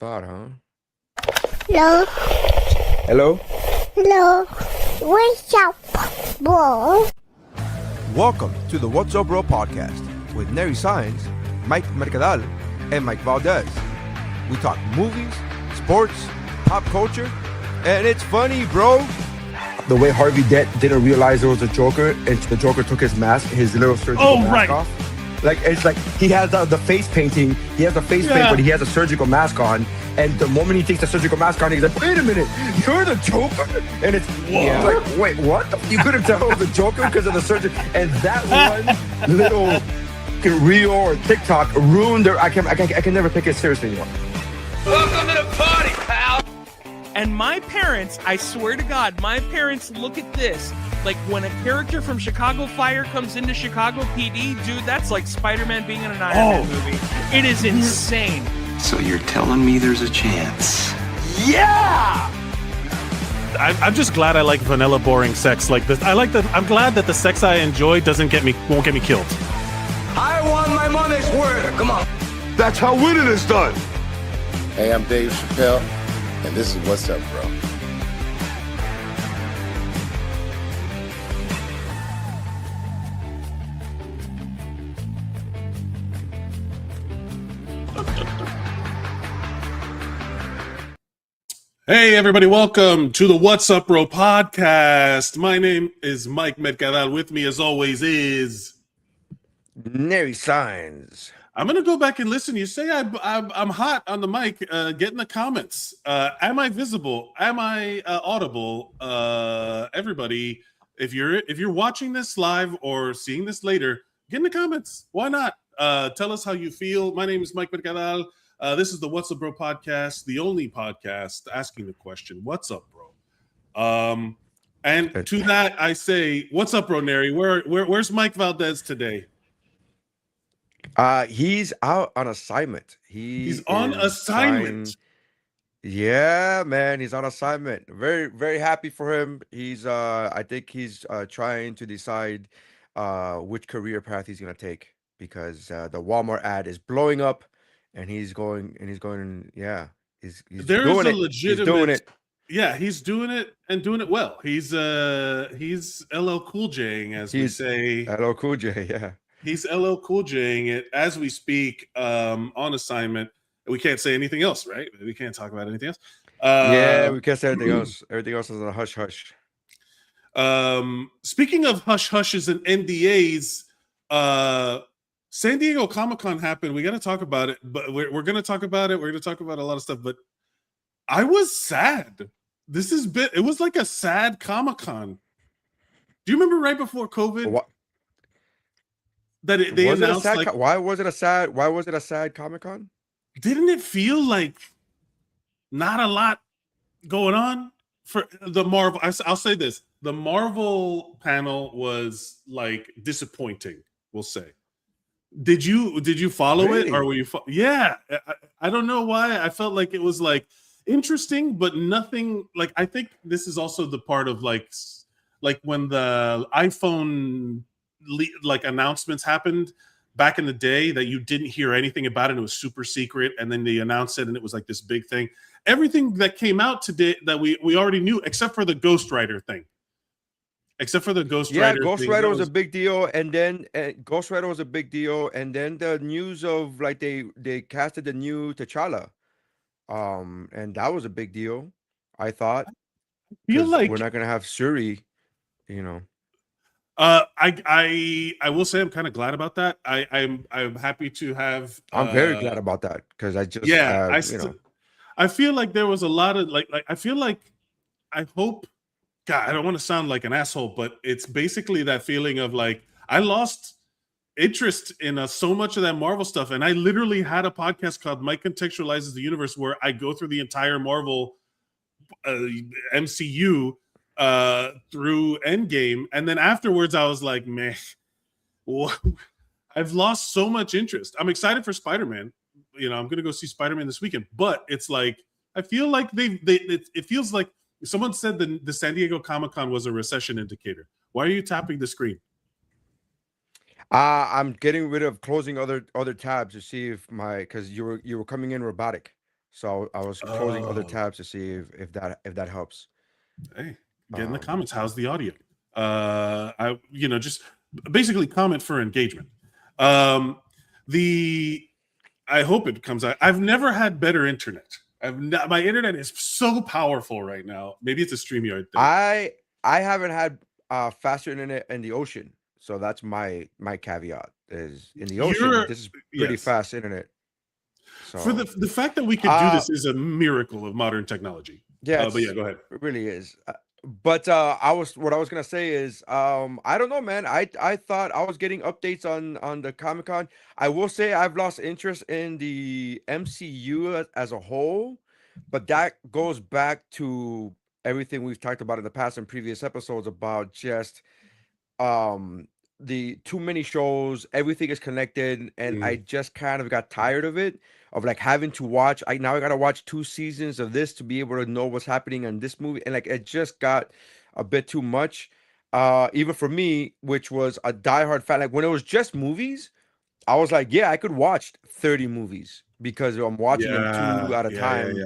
Thought, huh? Hello. Hello? Hello. What's up, bro? Welcome to the WUBro podcast with Saenz, Mike Mercadal, and Mike Valdez. We talk movies, sports, pop culture, and it's funny, bro. The way Harvey Dent didn't realize there was a Joker, and the Joker took his mask, his little surgical mask off. Like, it's like he has the face painting, he has the face paint, but he has a surgical mask on. And the moment he takes the surgical mask on, he's like, wait a minute, you're the Joker? And it's like, wait, what? You couldn't tell it was the Joker because of the surgery. And that one little reel or TikTok ruined their, I can never take it seriously anymore. Welcome to the party, pal! And my parents, I swear to God, my parents look at this like when a character from Chicago Fire comes into Chicago PD, dude, that's like Spider-Man being in an Iron Man movie. It is insane. So you're telling me there's a chance? Yeah! I'm just glad I like vanilla, boring sex like this. I'm glad that the sex I enjoy won't get me killed. I want my money's worth. Come on. That's how winning is done. Hey, I'm Dave Chappelle, and this is What's Up, Bro. Hey, everybody, welcome to the What's Up, Bro podcast. My name is Mike Mercadal. With me, as always, is Saenz. I'm going to go back and listen. You say I'm hot on the mic. Get in the comments. Am I visible? Am I audible? Everybody, if you're watching this live or seeing this later, get in the comments. Why not? Tell us how you feel. My name is Mike Mercadal. This is the What's Up, Bro podcast, the only podcast asking the question, what's up, bro? And to that, I say, what's up, bro, Neri? Where's Mike Valdez today? He's out on assignment. He's on assignment. Yeah, man, he's on assignment. Very, very happy for him. He's I think he's trying to decide which career path he's gonna take because the Walmart ad is blowing up. And he's going, yeah. He's there doing is a it. legitimate. He's doing it. Yeah, he's doing it and doing it well. He's LL Cool J-ing, as we say. LL Cool J, yeah. He's LL Cool J-ing it as we speak on assignment. We can't say anything else, right? We can't talk about anything else. Yeah, we can't say anything else. Everything else is a hush hush. Speaking of hush hushes and NDAs, San Diego Comic-Con happened. We got to talk about it, but we're going to talk about it. We're going to talk about a lot of stuff, but I was sad. It was like a sad Comic-Con. Do you remember right before COVID? What? That they announced why was it a sad Comic-Con? Didn't it feel like not a lot going on for the Marvel? I'll say this. The Marvel panel was like disappointing, we'll say. Did you follow really? it, or were you? Yeah, I don't know why. I felt like it was like interesting, but nothing. Like, I think this is also the part of like when the iPhone announcements happened back in the day that you didn't hear anything about it. It was super secret, and then they announced it, and it was like this big thing. Everything that came out today that we already knew, except for the Ghost Rider thing. Except for the Ghost Rider. Yeah, Ghost Rider was a big deal, and then Ghost Rider was a big deal, and then the news of like they casted the new T'Challa, and that was a big deal. I thought. I feel like we're not gonna have Shuri, you know. I will say I'm kind of glad about that. I'm happy to have. I'm very glad about that because I just I feel like there was a lot of like I feel like I hope. God, I don't want to sound like an asshole, but it's basically that feeling of like I lost interest in so much of that Marvel stuff, and I literally had a podcast called Mike Contextualizes the Universe where I go through the entire Marvel MCU through Endgame, and then afterwards I was like, man, I've lost so much interest. I'm excited for Spider-Man. I'm gonna go see Spider-Man this weekend, but it's like I feel like it feels like. Someone said the San Diego Comic-Con was a recession indicator. Why are you tapping the screen? I'm getting rid of closing other tabs to see if because you were coming in robotic. So I was closing other Oh. tabs to see if that helps. Hey, get in the Um, comments. How's the audio? Just basically comment for engagement. I hope it comes out. I've never had better internet. My internet is so powerful right now. Maybe it's a StreamYard thing. I haven't had faster internet in the ocean, so that's my caveat. Is in the ocean, this is pretty Yes. fast internet. So For the fact that we could do this is a miracle of modern technology. yeah, But yeah, go ahead. it really is. What I was gonna say is, I don't know, man. I thought I was getting updates on the Comic-Con. I will say I've lost interest in the MCU as a whole, but that goes back to everything we've talked about in the past and previous episodes about just the too many shows, everything is connected, and I just kind of got tired of it, of like having to watch. I gotta watch 2 seasons of this to be able to know what's happening in this movie, and like it just got a bit too much. Even for me, which was a diehard fan, like when it was just movies, I was like, yeah, I could watch 30 movies because I'm watching them two at a time,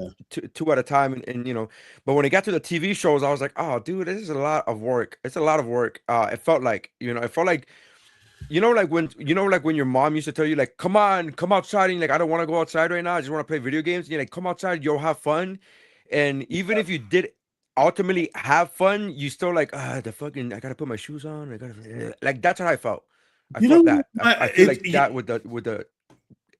two at a time, and. But when it got to the TV shows, I was like, oh, dude, this is a lot of work. It's a lot of work. It felt like, like when your mom used to tell you, like, come on, come outside, and you're like, I don't want to go outside right now. I just want to play video games. And you're like, come outside, you'll have fun. And even if you did ultimately have fun, you still like, I gotta put my shoes on. I gotta like that's how I felt. I felt that. I feel like that with the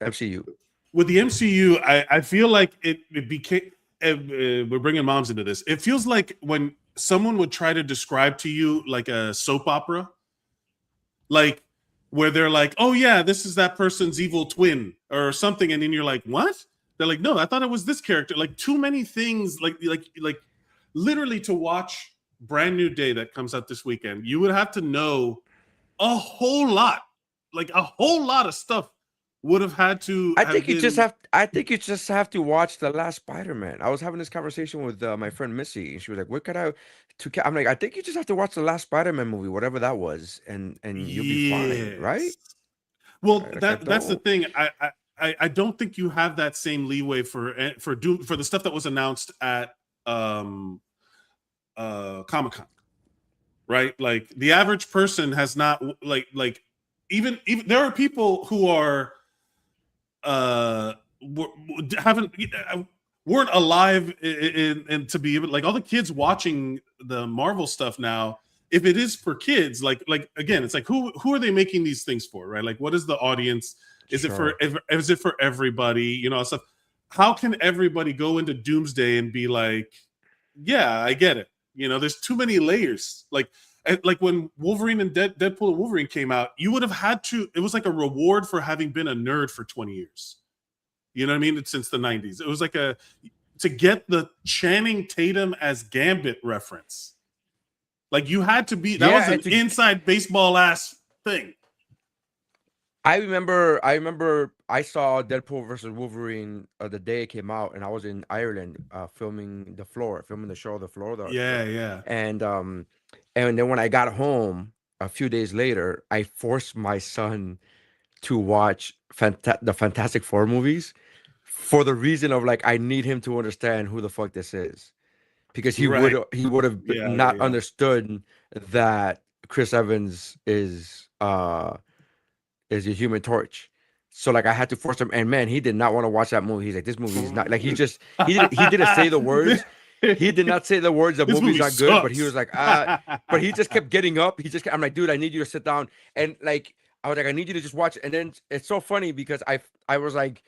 MCU. With the MCU, I feel like it became. We're bringing moms into this. It feels like when someone would try to describe to you like a soap opera, like where they're like, "Oh yeah, this is that person's evil twin" or something, and then you're like, "What?" They're like, "No, I thought it was this character." Like too many things. Like literally to watch Brand New Day that comes out this weekend, you would have to know a whole lot, like a whole lot of stuff would have had to. I think you just have to watch the last Spider-Man. I was having this conversation with my friend Missy, and she was like, "What could I?" I'm like, I think you just have to watch the last Spider-Man movie, whatever that was, and you'll be fine, right? Well, that's the thing. I don't think you have that same leeway for the stuff that was announced at Comic-Con, right? Like the average person has not like even there are people who are weren't alive and to be able, like all the kids watching the Marvel stuff now. If it is for kids, like again, it's like who are they making these things for, right? Like what is the audience? Is it for everybody? Stuff. How can everybody go into Doomsday and be like, yeah, I get it. There's too many layers. Like when Wolverine and Deadpool and Wolverine came out, you would have had to. It was like a reward for having been a nerd for 20 years. You know what I mean? It's since the 90s. It was like to get the Channing Tatum as Gambit reference. Like you had to be. That was an inside baseball ass thing. I remember I saw Deadpool versus Wolverine the day it came out, and I was in Ireland filming the show The Floor. Yeah. And then when I got home a few days later, I forced my son to watch the Fantastic Four movies for the reason of like I need him to understand who the fuck this is, because he would have not understood that Chris Evans is a Human Torch. So like I had to force him, and man, he did not want to watch that movie. He's like, this movie is not like he didn't say the words. He did not say the words. The movie's not good, but he was like, but he just kept getting up. I'm like, dude, I need you to sit down. And like, I was like, I need you to just watch it. And then it's so funny because I was like,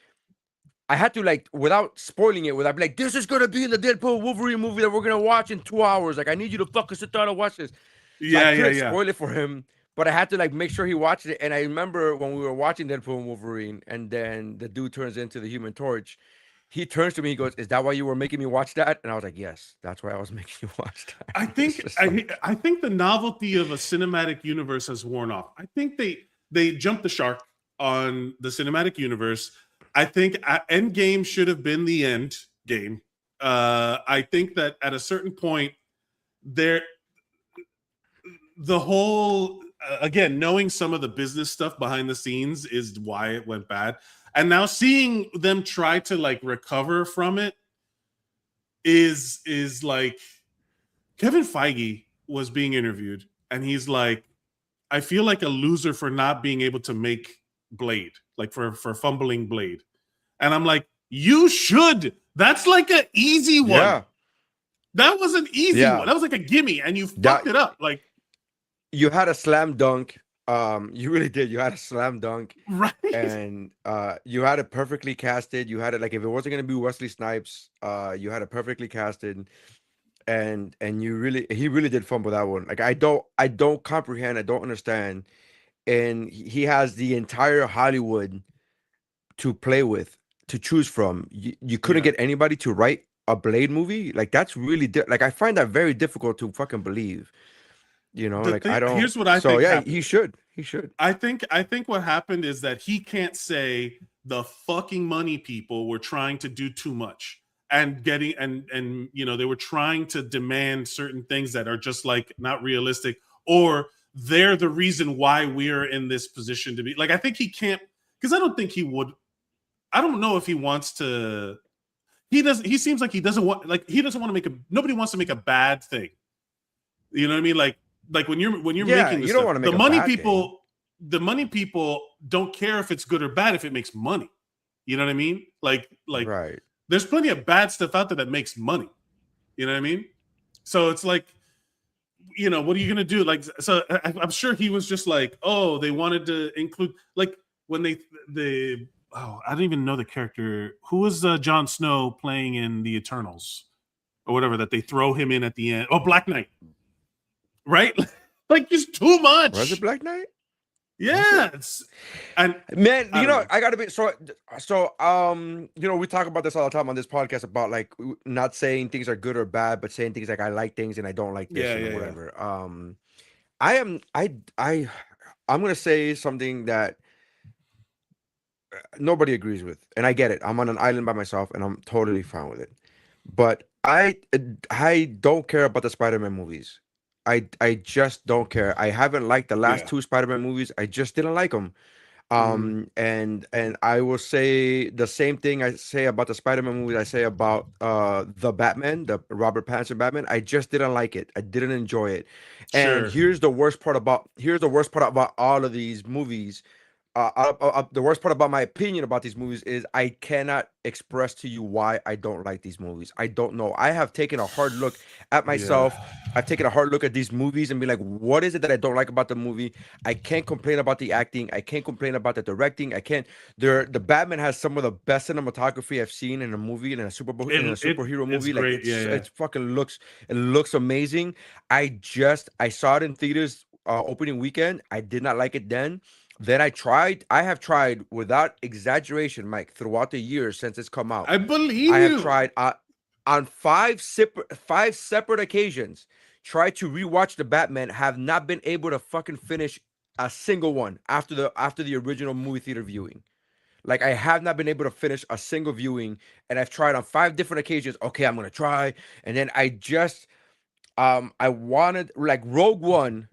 I had to like, without spoiling it, I'd be like, this is going to be in the Deadpool Wolverine movie that we're going to watch in 2 hours. Like, I need you to fucking sit down and watch this. So I couldn't spoil it for him, but I had to like make sure he watched it. And I remember when we were watching Deadpool and Wolverine, and then the dude turns into the Human Torch. He turns to me, he goes, "Is that why you were making me watch that?" And I was like, "Yes, that's why I was making you watch that." I think the novelty of a cinematic universe has worn off. I think they jumped the shark on the cinematic universe. I think Endgame should have been the end game. I think that at a certain point, the whole again, knowing some of the business stuff behind the scenes is why it went bad. And now seeing them try to like recover from it is like Kevin Feige was being interviewed and he's like, I feel like a loser for not being able to make Blade, like for fumbling Blade. And I'm like, you should. That's like an easy one. Yeah. That was an easy one. That was like a gimme, and you fucked it up. Like you had a slam dunk. You really did. You had a slam dunk, right? And you had it perfectly casted. You had it like if it wasn't gonna be Wesley Snipes, you had it perfectly casted, and he really did fumble that one. Like I don't comprehend. I don't understand. And he has the entire Hollywood to play with, to choose from. You couldn't get anybody to write a Blade movie. Like that's really like I find that very difficult to fucking believe. You know, like I don't. Here's what I think. So yeah, happened. he should. I think what happened is that he can't say the fucking money people were trying to do too much and getting and you know they were trying to demand certain things that are just like not realistic, or they're the reason why we're in this position to be. Like I think he can't, because I don't think he would. I don't know if he wants to. He seems like he doesn't want. Like he doesn't want to make a. Nobody wants to make a bad thing. You know what I mean? Like when you're making this you don't stuff, want to make the money people don't care if it's good or bad if it makes money. You know what I mean? Like right. There's plenty of bad stuff out there that makes money. You know what I mean? So it's like, you know, what are you gonna do? Like, so I'm sure he was just like, oh, they wanted to include like when they I don't even know the character. Who was Jon Snow playing in the Eternals or whatever that they throw him in at the end? Oh, Black Knight. Right? Like just too much. Was it Black Knight? Yeah. And man, you know, I gotta be so you know, we talk about this all the time on this podcast about like not saying things are good or bad, but saying things like I like things and I don't like this or whatever. Yeah. I'm gonna say something that nobody agrees with, and I get it. I'm on an island by myself and I'm totally fine with it. But I don't care about the Spider-Man movies. I just don't care. I haven't liked the last two Spider-Man movies. I just didn't like them. And I will say the same thing I say about the Spider-Man movies I say about the Batman, the Robert Pattinson Batman. I just didn't like it. I didn't enjoy it. And here's the worst part about all of these movies. The worst part about my opinion about these movies is I cannot express to you why I don't like these movies. I don't know. I have taken a hard look at myself. I've taken a hard look at these movies and be like, what is it that I don't like about the movie? I can't complain about the acting. I can't complain about the directing. I can't. The Batman has some of the best cinematography I've seen in a movie, in a superhero movie. Like great. It fucking looks amazing. I saw it in theaters opening weekend. I did not like it then. Then I have tried without exaggeration, Mike, throughout the years since it's come out. I believe I have tried on five separate occasions, tried to rewatch the Batman, have not been able to fucking finish a single one after the original movie theater viewing. Like I have not been able to finish a single viewing, and I've tried on 5 different occasions. Okay, I'm gonna try, and then I just I wanted, like, Rogue One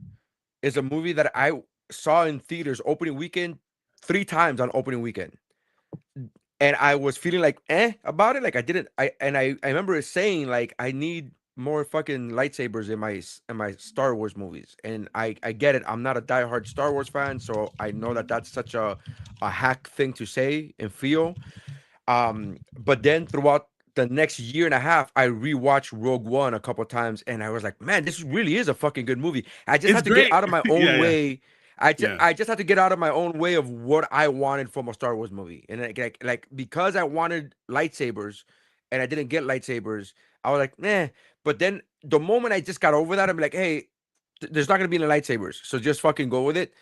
is a movie that I saw in theaters opening weekend 3 times on opening weekend, and I was feeling like about it. Like I remember saying like I need more fucking lightsabers in my Star Wars movies, and I get it. I'm not a diehard Star Wars fan, so I know that that's such a hack thing to say and feel. But then throughout the next year and a half, I rewatched Rogue One a couple times, and I was like, man, this really is a fucking good movie. I just had to get out of my own way. I just had to get out of my own way of what I wanted from a Star Wars movie. And like because I wanted lightsabers and I didn't get lightsabers, I was like, nah. But then the moment I just got over that, I'm like, hey, there's not going to be any lightsabers. So just fucking go with it.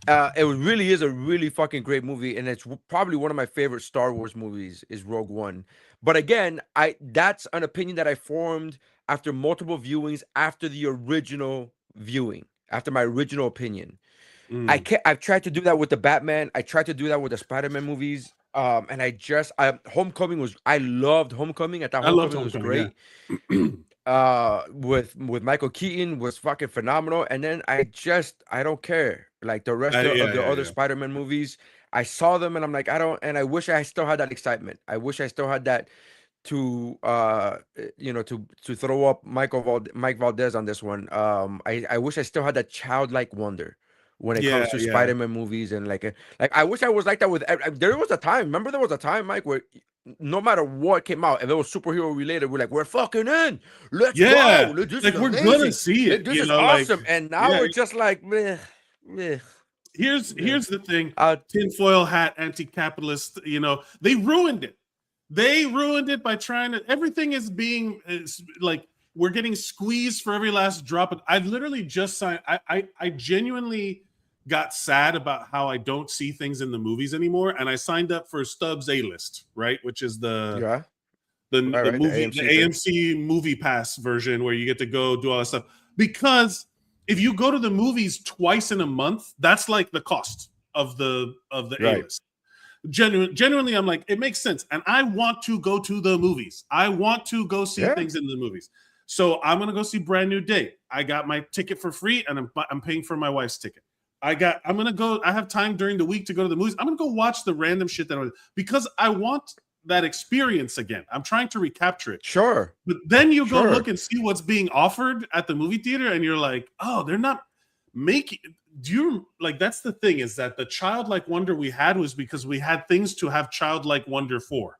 It really is a really fucking great movie. And it's probably one of my favorite Star Wars movies is Rogue One. But again, that's an opinion that I formed after multiple viewings, after the original viewing, after my original opinion. I've tried to do that with the Batman. I tried to do that with the Spider-Man movies. And Homecoming I loved Homecoming. I thought Homecoming was great. With Michael Keaton was fucking phenomenal. And then I don't care. Like the rest of the other Spider-Man movies, I saw them and I'm like, I wish I still had that excitement. I wish I still had that to to throw up Mike Valdez on this one. I wish I still had that childlike wonder when it comes to Spider-Man movies, and like I wish I was like that with there was a time, remember there was a time, Mike, where no matter what came out, if it was superhero related, we're like, we're fucking in. Let's go. This like is we're amazing. gonna see it. This is awesome. And now we're just like, meh. Here's the thing. Tinfoil hat, anti-capitalist, they ruined it. They ruined it by trying to, everything is like, we're getting squeezed for every last drop. I've literally just signed, I genuinely got sad about how I don't see things in the movies anymore. And I signed up for Stubbs A-List, right? Which is the movie, the AMC movie pass version where you get to go do all that stuff. Because if you go to the movies twice in a month, that's like the cost of the A-List. Genuinely, I'm like, it makes sense. And I want to go to the movies. I want to go see things in the movies. So I'm going to go see Brand New Day. I got my ticket for free, and I'm paying for my wife's ticket. I have time during the week to go to the movies. I'm going to go watch the random shit because I want that experience again. I'm trying to recapture it. Sure. But then you go look and see what's being offered at the movie theater, and you're like, oh, they're not making. That's the thing, is that the childlike wonder we had was because we had things to have childlike wonder for,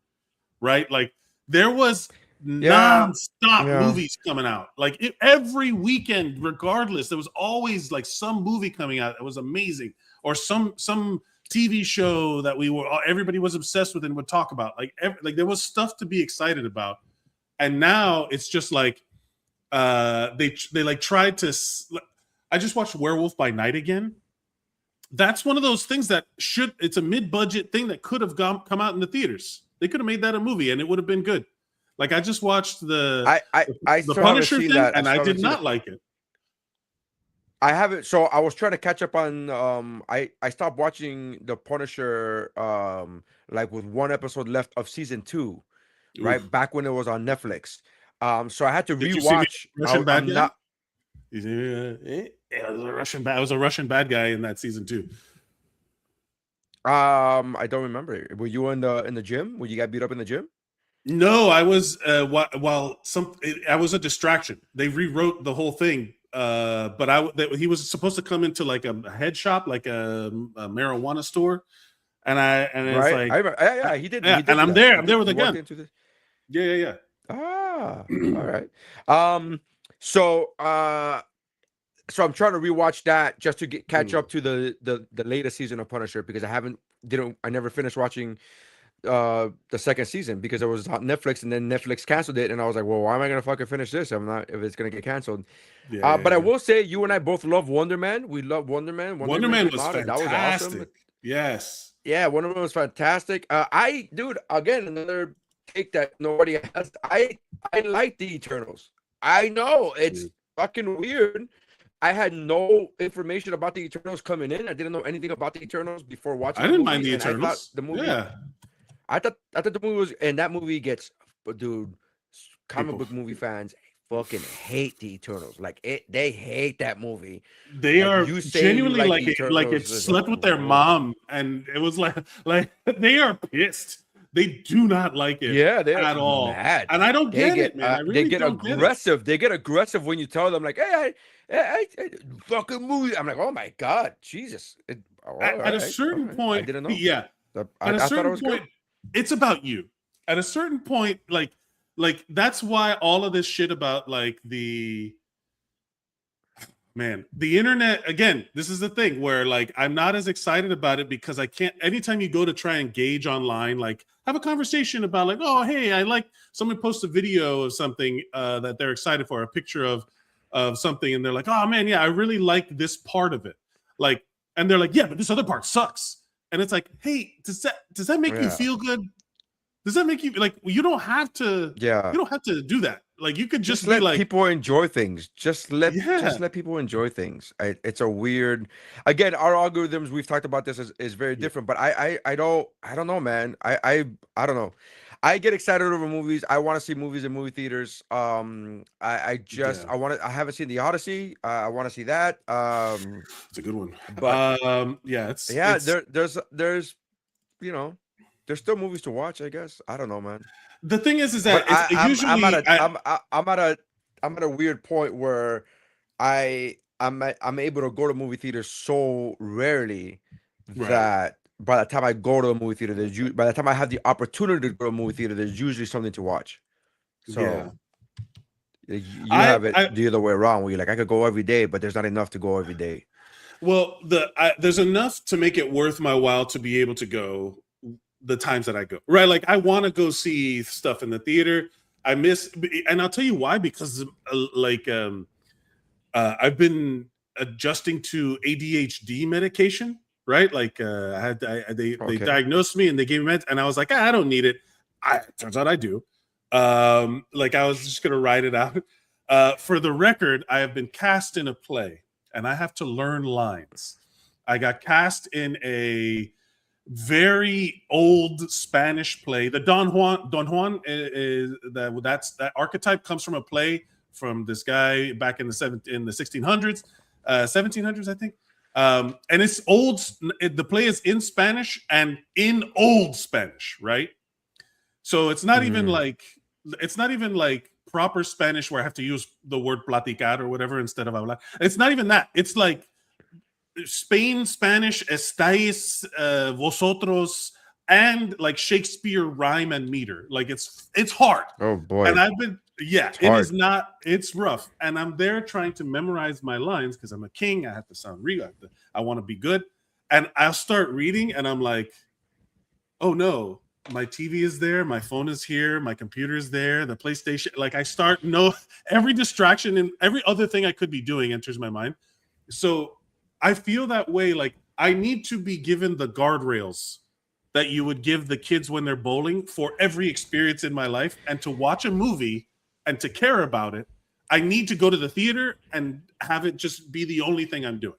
right? Like there was non-stop movies coming out. Like every weekend, regardless, there was always like some movie coming out that was amazing, or some TV show that everybody was obsessed with and would talk about. Like there was stuff to be excited about, and now it's just like they like tried to. I just watched Werewolf by Night again. That's one of those things that it's a mid-budget thing that could have come out in the theaters. They could have made that a movie and it would have been good. Like I just watched the Punisher thing and I did not like it. I haven't. So I was trying to catch up on. I stopped watching the Punisher. Like with one episode left of season 2, right back when it was on Netflix. So I had to rewatch. Russian bad guy? It was a Russian bad guy in that season 2. I don't remember. Were you in the gym? Were you got beat up in the gym? No, I was. I was a distraction. They rewrote the whole thing. But he was supposed to come into like a head shop, like a marijuana store, and it's like, he did. Yeah, and I'm there with a gun. Yeah. All right. So I'm trying to rewatch that just to catch up to the latest season of Punisher, because I never finished watching the second season because it was on Netflix, and then Netflix canceled it, and I was like, well, why am I gonna fucking finish this if it's gonna get canceled? But I will say, you and I both love Wonder Man. We love Wonder Man. Wonder Man was fantastic. That was awesome. Yes. Yeah, Wonder Man was fantastic. Again, another take that nobody has. I like the Eternals. I know it's fucking weird. I had no information about the Eternals coming in. I didn't know anything about the Eternals before watching. I didn't mind the Eternals. I thought the movie was, and that movie gets, dude, comic book movie fans fucking hate the Eternals. Like they hate that movie. They are genuinely like it slept with their mom, and it was like they are pissed. They do not like it. Yeah, they at all. Mad. And I don't get it, man. I really they get aggressive. They get aggressive when you tell them, like, hey, I fucking movie. I'm like, oh my god, Jesus. At a certain point, I didn't know. Yeah. At a certain point, it's about you. At a certain point, like that's why all of this shit about like the internet, again, this is the thing where like I'm not as excited about it because I can't. Anytime you go to try and engage online, like have a conversation about like, oh, hey, I like someone post a video of something that they're excited for, a picture of something, and they're like, oh man, yeah, I really like this part of it. Like, and they're like, yeah, but this other part sucks. And it's like, hey, does that make you feel good? Does that make you like? You don't have to. Yeah. You don't have to do that. Like you could just let like, people enjoy things. Just let people enjoy things. It's a weird. Again, our algorithms. We've talked about this is very different. But I don't know, man. I don't know. I get excited over movies. I want to see movies in movie theaters. I haven't seen The Odyssey. I want to see that. It's a good one. But yeah, you know, there's still movies to watch. I guess I don't know, man. The thing is that But it's usually I'm at a weird point where I'm able to go to movie theaters so rarely Right. that by the time I go to a movie theater, by the time I have the opportunity to go to a movie theater, there's usually something to watch. So Yeah. you have it the other way around, where you're like, I could go every day, but there's not enough to go every day. Well, there's enough to make it worth my while to be able to go the times that I go. Right, like I want to go see stuff in the theater. I miss, and I'll tell you why, because I've been adjusting to ADHD medication. Right, like they diagnosed me and they gave me meds, and I was like, I don't need it. Turns out I do. Like I was just gonna write it out. For the record, I have been cast in a play, and I have to learn lines. I got cast in a very old Spanish play. The Don Juan is that archetype comes from a play from this guy back in the 1600s, 1700s, I think. And it's old. The play is in Spanish and in old Spanish, right? So it's not even like proper Spanish where I have to use the word platicar or whatever instead of hablar. It's not even that. It's like Spain Spanish, estáis, vosotros, and like Shakespeare rhyme and meter. Like it's hard. Oh boy. And I've been it's rough. And I'm there trying to memorize my lines because I'm a king. I have to sound real. I want to be good. And I'll start reading and I'm like, oh no, my TV is there, my phone is here, my computer is there, the PlayStation. Like every distraction and every other thing I could be doing enters my mind. So I feel that way. Like I need to be given the guardrails that you would give the kids when they're bowling for every experience in my life. And to watch a movie and to care about it, I need to go to the theater and have it just be the only thing I'm doing.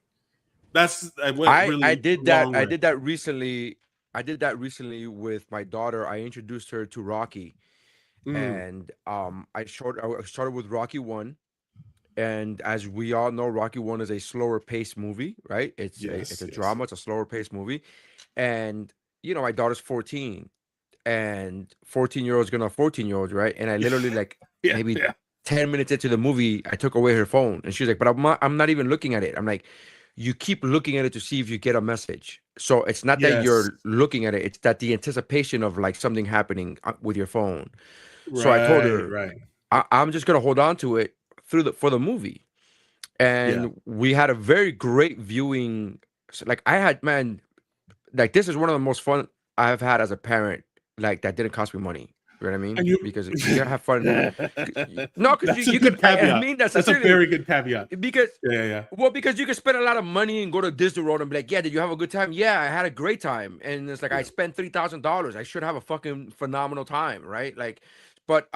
I did that recently. I did that recently with my daughter. I introduced her to Rocky, and I started with Rocky 1. And as we all know, Rocky 1 is a slower paced movie, right? It's a drama. It's a slower paced movie. And, you know, my daughter's 14 and 14-year-olds gonna 14-year-olds, right? And I literally maybe 10 minutes into the movie, I took away her phone and she was like, but I'm not even looking at it. I'm like, you keep looking at it to see if you get a message. So it's not that you're looking at it. It's that the anticipation of like something happening with your phone. So I told her, I'm just going to hold on to it for the movie. And we had a very great viewing. Like this is one of the most fun I've had as a parent. Like that didn't cost me money. You know what I mean? Because you gotta have fun. No, because you could. I mean, that's a very good caveat. Because because you can spend a lot of money and go to Disney World and be like, yeah, did you have a good time? Yeah, I had a great time. And it's like I spent $3,000. I should have a fucking phenomenal time, right? Like, but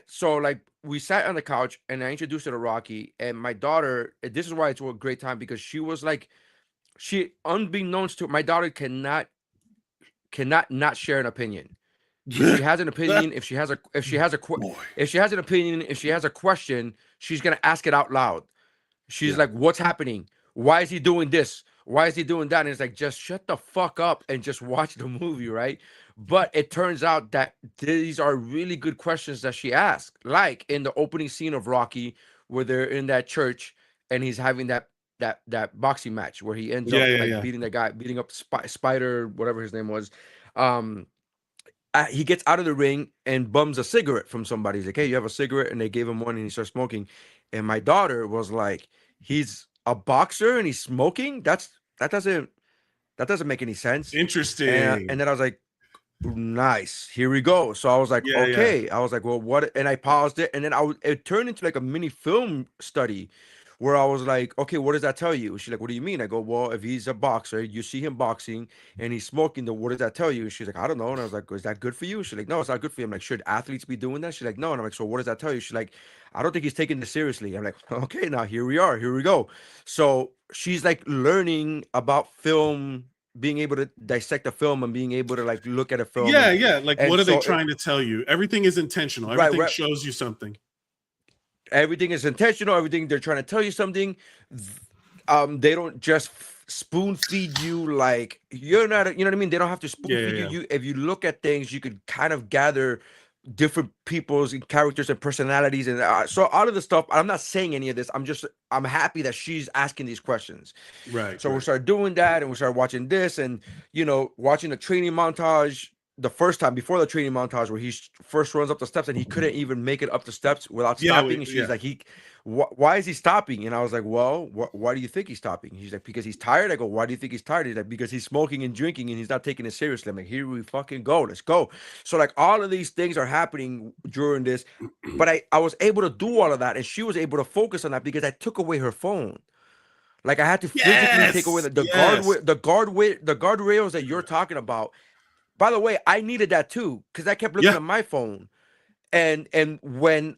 so like we sat on the couch and I introduced her to Rocky, and my daughter. This is why it's a great time, because she was like, unbeknownst to my daughter, cannot not share an opinion. If she has an opinion, if she has a question, she's gonna ask it out loud. She's like, what's happening? Why is he doing this? Why is he doing that? And it's like, just shut the fuck up and just watch the movie, right? But it turns out that these are really good questions that she asked. Like in the opening scene of Rocky, where they're in that church and he's having that boxing match where he ends up beating that guy, beating up Spider, whatever his name was. He gets out of the ring and bums a cigarette from somebody. He's like, hey, you have a cigarette? And they gave him one and he starts smoking. And my daughter was like, he's a boxer and he's smoking? That doesn't make any sense. Interesting. And then I was like, nice, here we go. So I was like, okay. I was like, well, what? And I paused it. And then it turned into like a mini film study where I was like, okay, what does that tell you? She's like, what do you mean? I go, well, if he's a boxer, you see him boxing and he's smoking, then what does that tell you? She's like, I don't know. And I was like, is that good for you? She's like, no, it's not good for you. I'm like, should athletes be doing that? She's like, no. And I'm like, so what does that tell you? She's like, I don't think he's taking this seriously. I'm like, okay, now here we go. So she's like learning about film, being able to dissect a film and being able to like look at a film. Like, what are they trying to tell you? Everything is intentional. Everything shows you something. Everything is intentional. Everything they're trying to tell you something. They don't just spoon feed you like you're not. You know what I mean? They don't have to spoon feed Yeah. you. If you look at things, you could kind of gather different people's characters and personalities, and so all of the stuff. I'm not saying any of this. I'm happy that she's asking these questions. Right. So we started doing that, and we started watching this, and watching the training montage the first time before the training montage where he first runs up the steps and he couldn't even make it up the steps without stopping. And she's like, why is he stopping? And I was like, well, why do you think he's stopping? He's like, because he's tired. I go, why do you think he's tired? He's like, because he's smoking and drinking and he's not taking it seriously. I'm like, here we fucking go. Let's go. So like all of these things are happening during this, but I was able to do all of that, and she was able to focus on that because I took away her phone. Like I had to physically take away the guardrails that you're talking about. By the way, I needed that too because I kept looking at my phone, and when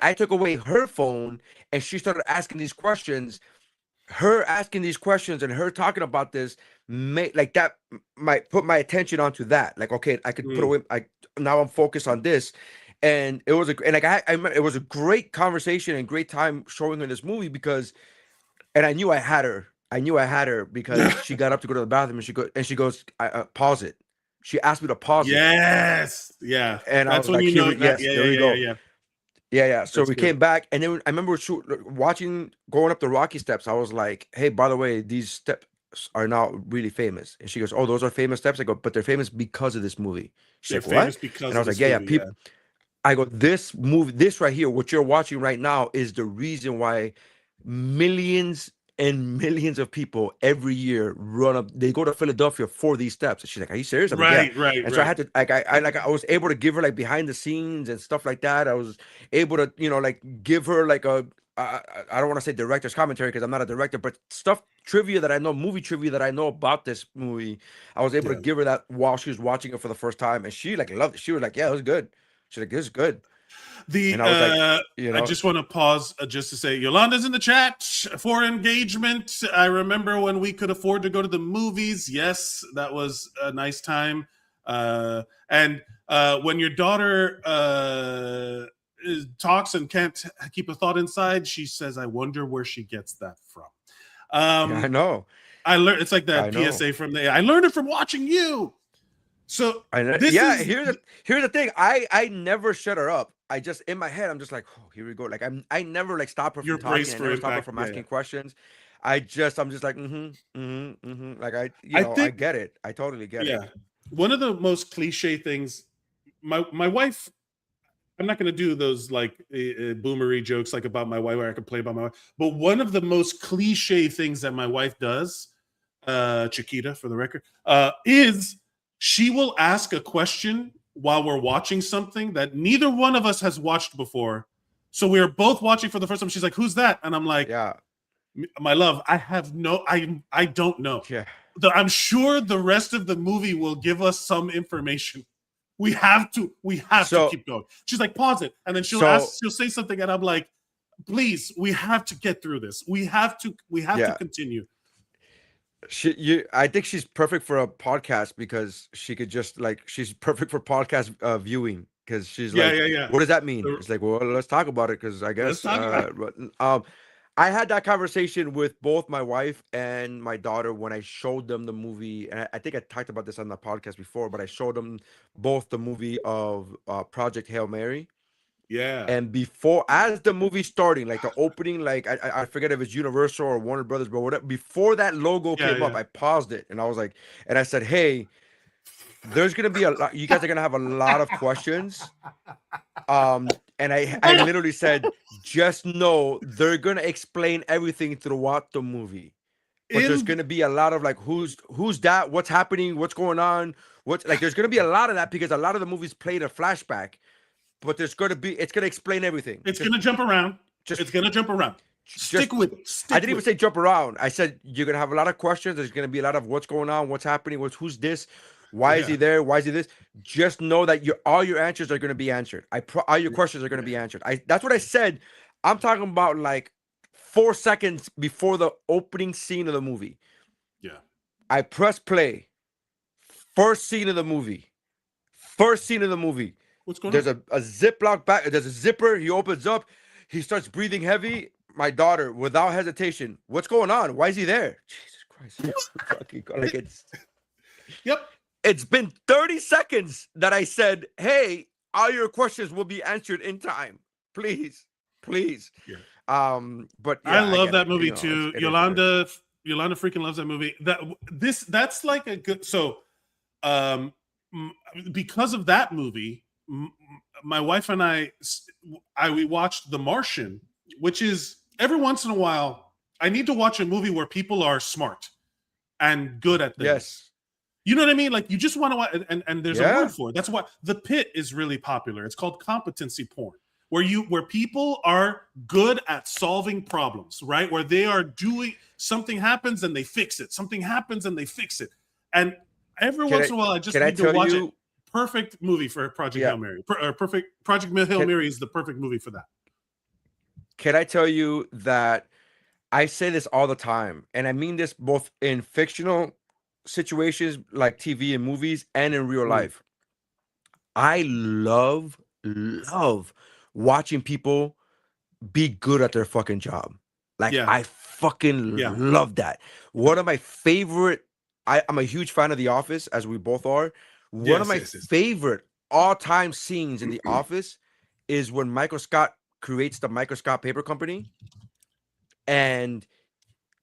I took away her phone and she started asking these questions, her asking these questions and her talking about this might put my attention onto that. Like, okay, I could put away. Now I'm focused on this, and it was it was a great conversation and great time showing her this movie because, and I knew I had her. Because she got up to go to the bathroom and she goes, pause it. She asked me to pause it. Yes. Yeah. And that's I was when like, there we go. Yeah. So we came back, and then I remember going up the rocky steps. I was like, hey, by the way, these steps are now really famous. And she goes, oh, those are famous steps? I go, but they're famous because of this movie. She's like, what? Because and I was like, people. I go, this movie, this right here, what you're watching right now is the reason why millions and millions of people every year they go to Philadelphia for these steps. And she's like, are you serious? I'm like, yeah. Right. And so I had to I was able to give her like behind the scenes and stuff like that. I was able to, give her like I don't want to say director's commentary because I'm not a director, but trivia that I know, movie trivia that I know about this movie. I was able to give her that while she was watching it for the first time. And she like loved it. She was like, yeah, it was good. She's like, this is good. And I was I just want to pause just to say Yolanda's in the chat for engagement. I remember when we could afford to go to the movies. Yes, that was a nice time. And when your daughter talks and can't keep a thought inside, she says, I wonder where she gets that from. I know. I learned it's like that PSA from I learned it from watching you. So here's the thing. I never shut her up. I just in my head I'm just like, oh, here we go. Like I never like stop her from talking. I never stop her from asking questions. I'm just like like I get it. I totally get it. Yeah. One of the most cliche things, my wife. I'm not going to do those like boomery jokes like about my wife where I can play about my wife. But one of the most cliche things that my wife does, Chiquita for the record, is she will ask a question while we're watching something that neither one of us has watched before. So we are both watching for the first time. She's like, who's that? And I'm like, yeah, my love, I don't know. Yeah. I'm sure the rest of the movie will give us some information. We have to keep going. She's like, pause it. And then she'll say something. And I'm like, please, we have to get through this. We have to continue. I think she's perfect for a podcast because she could just she's perfect for podcast viewing because she's what does that mean? It's like, well, let's talk about it because I guess I had that conversation with both my wife and my daughter when I showed them the movie, and I think I talked about this on the podcast before, but I showed them both the movie of Project Hail Mary. Yeah. And as the movie starting, like the opening, I forget if it's Universal or Warner Brothers, but whatever. Before that logo came up, I paused it and I was like, and I said, hey, there's gonna be you guys are gonna have a lot of questions. And I literally said, just know they're gonna explain everything throughout the movie. But there's gonna be a lot of who's that? What's happening? What's going on? There's gonna be a lot of that because a lot of the movies played a flashback. But it's gonna explain everything. It's gonna jump around. It's gonna jump around. Stick with it. I didn't even say jump around. I said you're gonna have a lot of questions. There's gonna be a lot of what's going on, what's happening, who's this, why is he there, why is he this? Just know that all your answers are gonna be answered. All your questions are gonna be answered. That's what I said. I'm talking about 4 seconds before the opening scene of the movie. Yeah. I press play. First scene of the movie. What's going on? There's a Ziploc bag. There's a zipper. He opens up. He starts breathing heavy. my daughter without hesitation, "What's going on? Why is he there?" Jesus Christ. Fucking like Yep. it's been 30 seconds that I said, "Hey, all your questions will be answered in time. Please. Yeah. But I yeah, love get that it. movie You know, too. it is what it is. Yolanda freaking loves that movie. That's like a good. So, because of that movie, my wife and we watched The Martian, which is every once in a while I need to watch a movie where people are smart and good at things. Yes. You know what I mean? Like you just want to watch, and there's a Yeah. word for it. That's why The Pit is really popular. It's called competency porn, where people are good at solving problems, right? Where they are doing something happens and they fix it. Something happens and they fix it. And every once in a while, I just need to watch it. Perfect movie for Project Hail Mary. Perfect Project Hail Mary is the perfect movie for that. Can I tell you that I say this all the time, and I mean this both in fictional situations like TV and movies and in real life. I love watching people be good at their fucking job. Like I fucking love that. One of my favorite, I'm a huge fan of The Office, as we both are. One of my favorite all-time scenes in The Office is when Michael Scott creates the Michael Scott Paper Company, and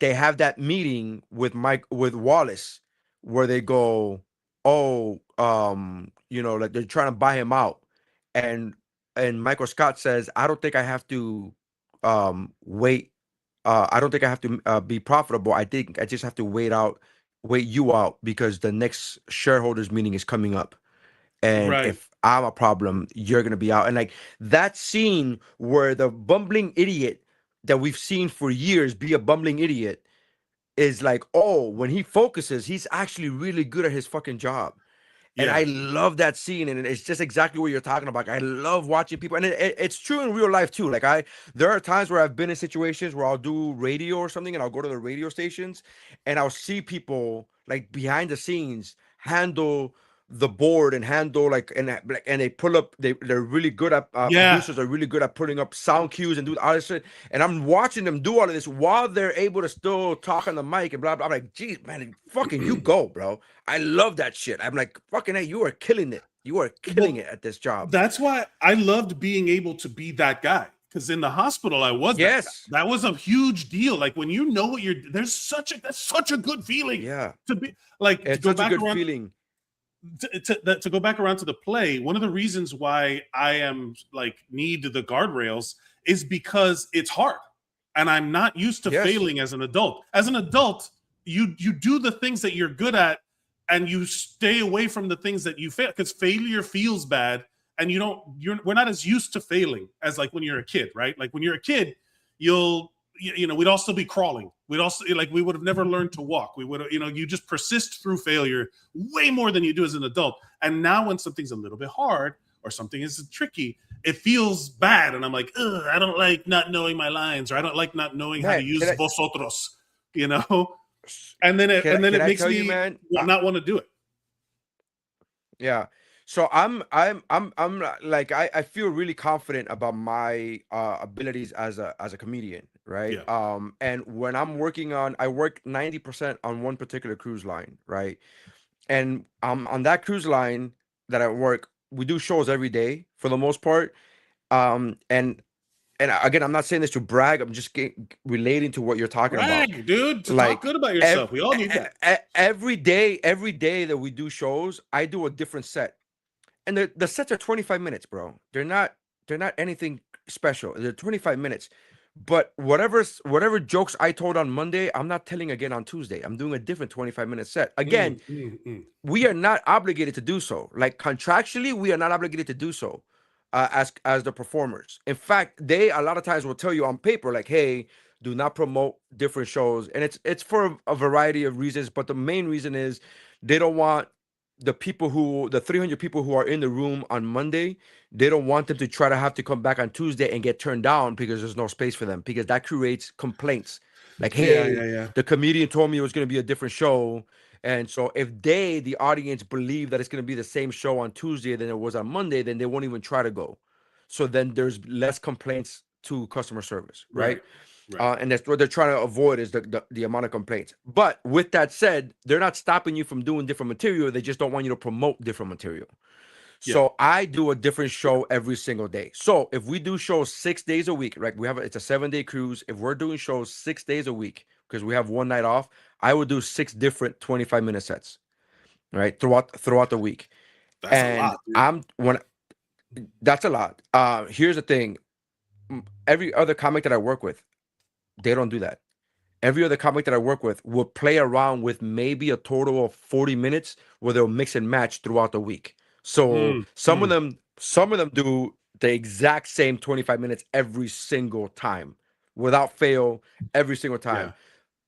they have that meeting with Wallace, where they go, "Oh, you know, like they're trying to buy him out," and Michael Scott says, "I don't think I have to wait. I don't think I have to be profitable. I think I just have to wait you out because the next shareholders meeting is coming up. And if I'm a problem, you're going to be out." And like that scene where the bumbling idiot that we've seen for years be a bumbling idiot is like, oh, when he focuses, he's actually really good at his fucking job. And I love that scene, and it's just exactly what you're talking about. I love watching people, and it's true in real life too. Like there are times where I've been in situations where I'll do radio or something, and I'll go to the radio stations, and I'll see people like behind the scenes handle the board and handle and they pull up. They're really good at producers are really good at putting up sound cues and do all this shit. And I'm watching them do all of this while they're able to still talk on the mic and blah blah. I'm like, geez, man, fucking you go, bro. I love that shit. I'm like, fucking hey, you are killing it. You are killing it at this job. That's why I loved being able to be that guy. Because in the hospital, I was that was a huge deal. Like when you know what that's such a good feeling. Yeah, to be like it's to go such back a good around, feeling. To go back around to the play, one of the reasons why I am need the guardrails is because it's hard, and I'm not used to failing as an adult. As an adult, you do the things that you're good at, and you stay away from the things that you fail, because failure feels bad, and we're not as used to failing as like when you're a kid, right? Like when you're a kid, we'd all still be crawling. We'd also we would have never learned to walk. We would have, you just persist through failure way more than you do as an adult. And now when something's a little bit hard or something is tricky, it feels bad. And I'm like, ugh, I don't like not knowing my lines, or I don't like not knowing how to use vosotros, And then it makes me not want to do it. Yeah. So I'm like I feel really confident about my abilities as a comedian, right? Yeah. And when I'm working I work 90% on one particular cruise line, right? And on that cruise line that I work, we do shows every day for the most part. And again, I'm not saying this to brag. I'm just relating to what you're talking about, dude. Talk good about yourself. We all need that. Every day that we do shows, I do a different set. And the sets are 25 minutes, bro. They're not anything special. They're 25 minutes. But whatever jokes I told on Monday, I'm not telling again on Tuesday. I'm doing a different 25-minute set. Again, we are not obligated to do so. Like contractually, we are not obligated to do so as the performers. In fact, they a lot of times will tell you on paper, like, hey, do not promote different shows. And it's for a variety of reasons. But the main reason is they don't want the 300 people who are in the room on Monday, they don't want them to try to have to come back on Tuesday and get turned down because there's no space for them, because that creates complaints. Like, hey, the comedian told me it was going to be a different show. And so if the audience believe that it's going to be the same show on Tuesday than it was on Monday, then they won't even try to go. So then there's less complaints to customer service, right? Right. And that's what they're trying to avoid is the amount of complaints. But with that said, they're not stopping you from doing different material. They just don't want you to promote different material. So I do a different show every single day. So if we do shows 6 days a week, right? It's a 7-day cruise. If we're doing shows 6 days a week because we have one night off, I would do 6 different 25-minute sets, right? Throughout the week. That's a lot. That's a lot. Here's the thing. Every other comic that I work with, they don't do that. Every other comic that I work with will play around with maybe a total of 40 minutes where they'll mix and match throughout the week. So some of them do the exact same 25 minutes every single time without fail, every single time.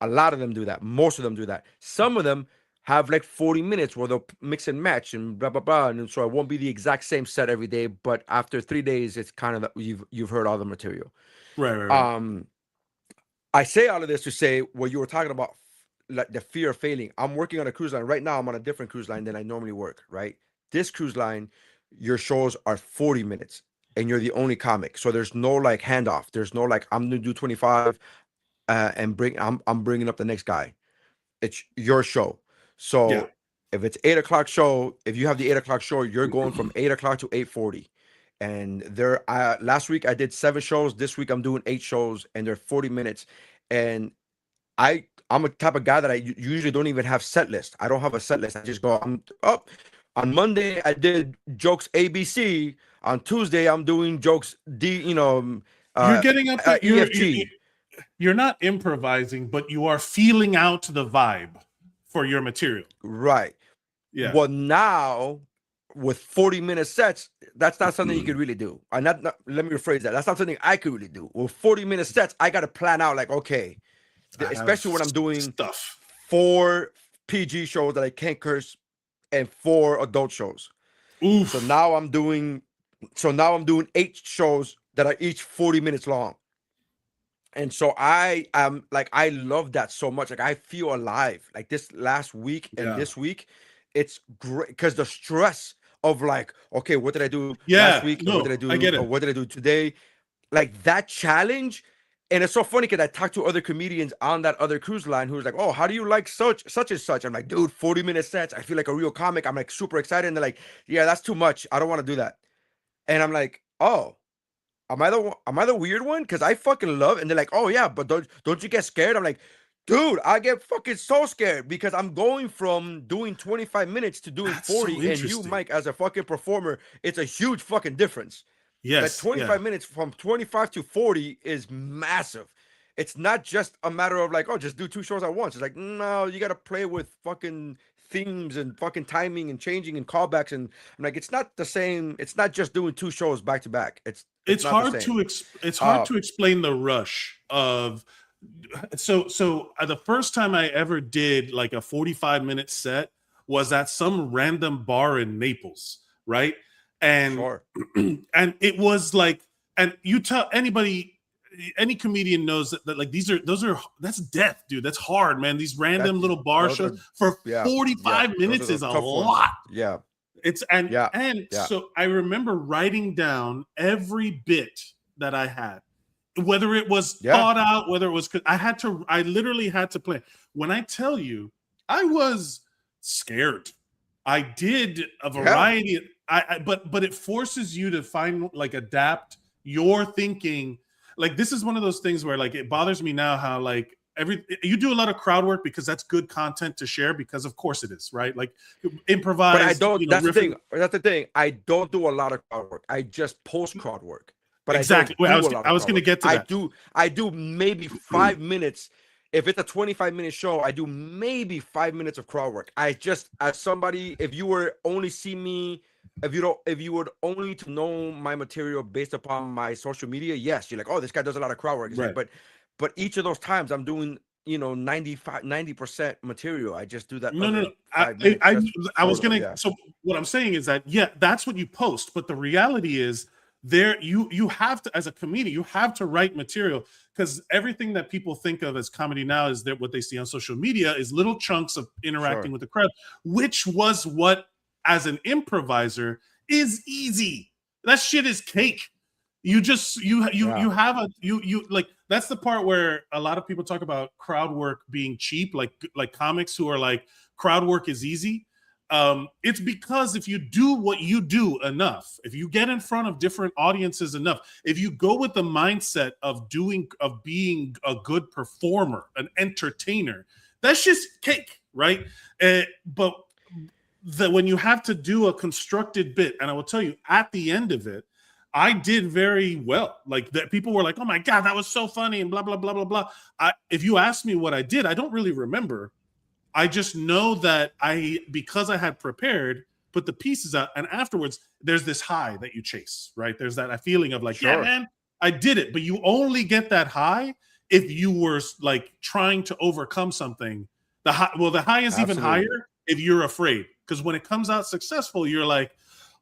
A lot of them do that. Most of them do that. Some of them have like 40 minutes where they'll mix and match and blah, blah, blah. And so it won't be the exact same set every day, but after 3 days, it's kind of you've heard all the material. Right. I say all of this to say what you were talking about, like the fear of failing. I'm working on a cruise line right now. I'm on a different cruise line than I normally work, right? This cruise line, your shows are 40 minutes and you're the only comic. So there's no like handoff. There's no like, I'm going to do 25 and I'm bringing up the next guy. It's your show. So if it's 8 o'clock show, if you have the 8 o'clock show, you're going from 8 o'clock to 8:40. And last week I did 7 shows. This week I'm doing 8 shows and they're 40 minutes. And I'm a type of guy that I usually don't even have set list. I don't have a set list. I just go, I'm up. On Monday, I did jokes ABC. On Tuesday, I'm doing jokes D. You're getting up there. You're not improvising, but you are feeling out the vibe for your material. Right. Yeah. Well, now with 40-minute sets, that's not something you could really do. Let me rephrase that. That's not something I could really do. With 40-minute sets, I got to plan out like, okay, especially when I'm doing stuff. 4 PG shows that I can't curse and 4 adult shows. Oof. So now I'm doing 8 shows that are each 40 minutes long. And so I love that so much. Like I feel alive. Like this last week and this week, it's great because the stress of like, okay, what did I do last week? No, what did I do? I get it. Or what did I do today? Like that challenge. And it's so funny because I talked to other comedians on that other cruise line who's like, oh, how do you like such and such? I'm like, dude, 40-minute sets. I feel like a real comic. I'm like super excited. And they're like, yeah, that's too much. I don't want to do that. And I'm like, oh, am I the weird one? Because I fucking love it. And they're like, oh yeah, but don't you get scared? I'm like, dude, I get fucking so scared because I'm going from doing 25 minutes to doing 40. So and you, Mike, as a fucking performer, it's a huge fucking difference. Yes. That 25 minutes from 25 to 40 is massive. It's not just a matter of like, oh, just do 2 shows at once. It's like, no, you got to play with fucking themes and fucking timing and changing and callbacks. And I'm like, it's not the same. It's not just doing 2 shows back to back. It's hard to explain the rush of. So the first time I ever did like a 45-minute set was at some random bar in Naples, right? And and it was like, and you tell anybody, any comedian knows that like that's death, dude. That's hard, man. These random little bar shows for 45 minutes is a lot. Yeah. It's so I remember writing down every bit that I had, whether it was thought out, whether it was I literally had to play. When I tell you, I was scared. I did a variety but it forces you to find like adapt your thinking. Like this is one of those things where like it bothers me now how like you do a lot of crowd work because that's good content to share because of course it is, right? Like improvise. But I don't. That's the thing. That's the thing. I don't do a lot of crowd work. I just post crowd work. But exactly. I was going to get to that. I do maybe 5 minutes. If it's a 25-minute show, I do maybe 5 minutes of crowd work. I just, as somebody, if you would only to know my material based upon my social media, yes, you're like, oh, this guy does a lot of crowd work. Right. Like, but each of those times I'm doing, 90% material. I just do that. No. I was going to, so what I'm saying is that, that's what you post. But the reality is there, you have to, as a comedian, you have to write material because everything that people think of as comedy now is that what they see on social media is little chunks of interacting with the crowd, which was what, as an improviser, is easy. That shit is cake. You just you have a you like that's the part where a lot of people talk about crowd work being cheap, like comics who are like crowd work is easy. It's because if you do what you do enough, if you get in front of different audiences enough, if you go with the mindset of being a good performer, an entertainer, that's just cake, right? But when you have to do a constructed bit, and I will tell you at the end of it, I did very well. Like that, people were like, "Oh my god, that was so funny," and blah blah blah blah blah. If you ask me what I did, I don't really remember. I just know that because I had prepared, put the pieces out, and afterwards, there's this high that you chase, right? There's that feeling of like, yeah, man, I did it. But you only get that high if you were like trying to overcome something. The high is even higher if you're afraid, because when it comes out successful, you're like,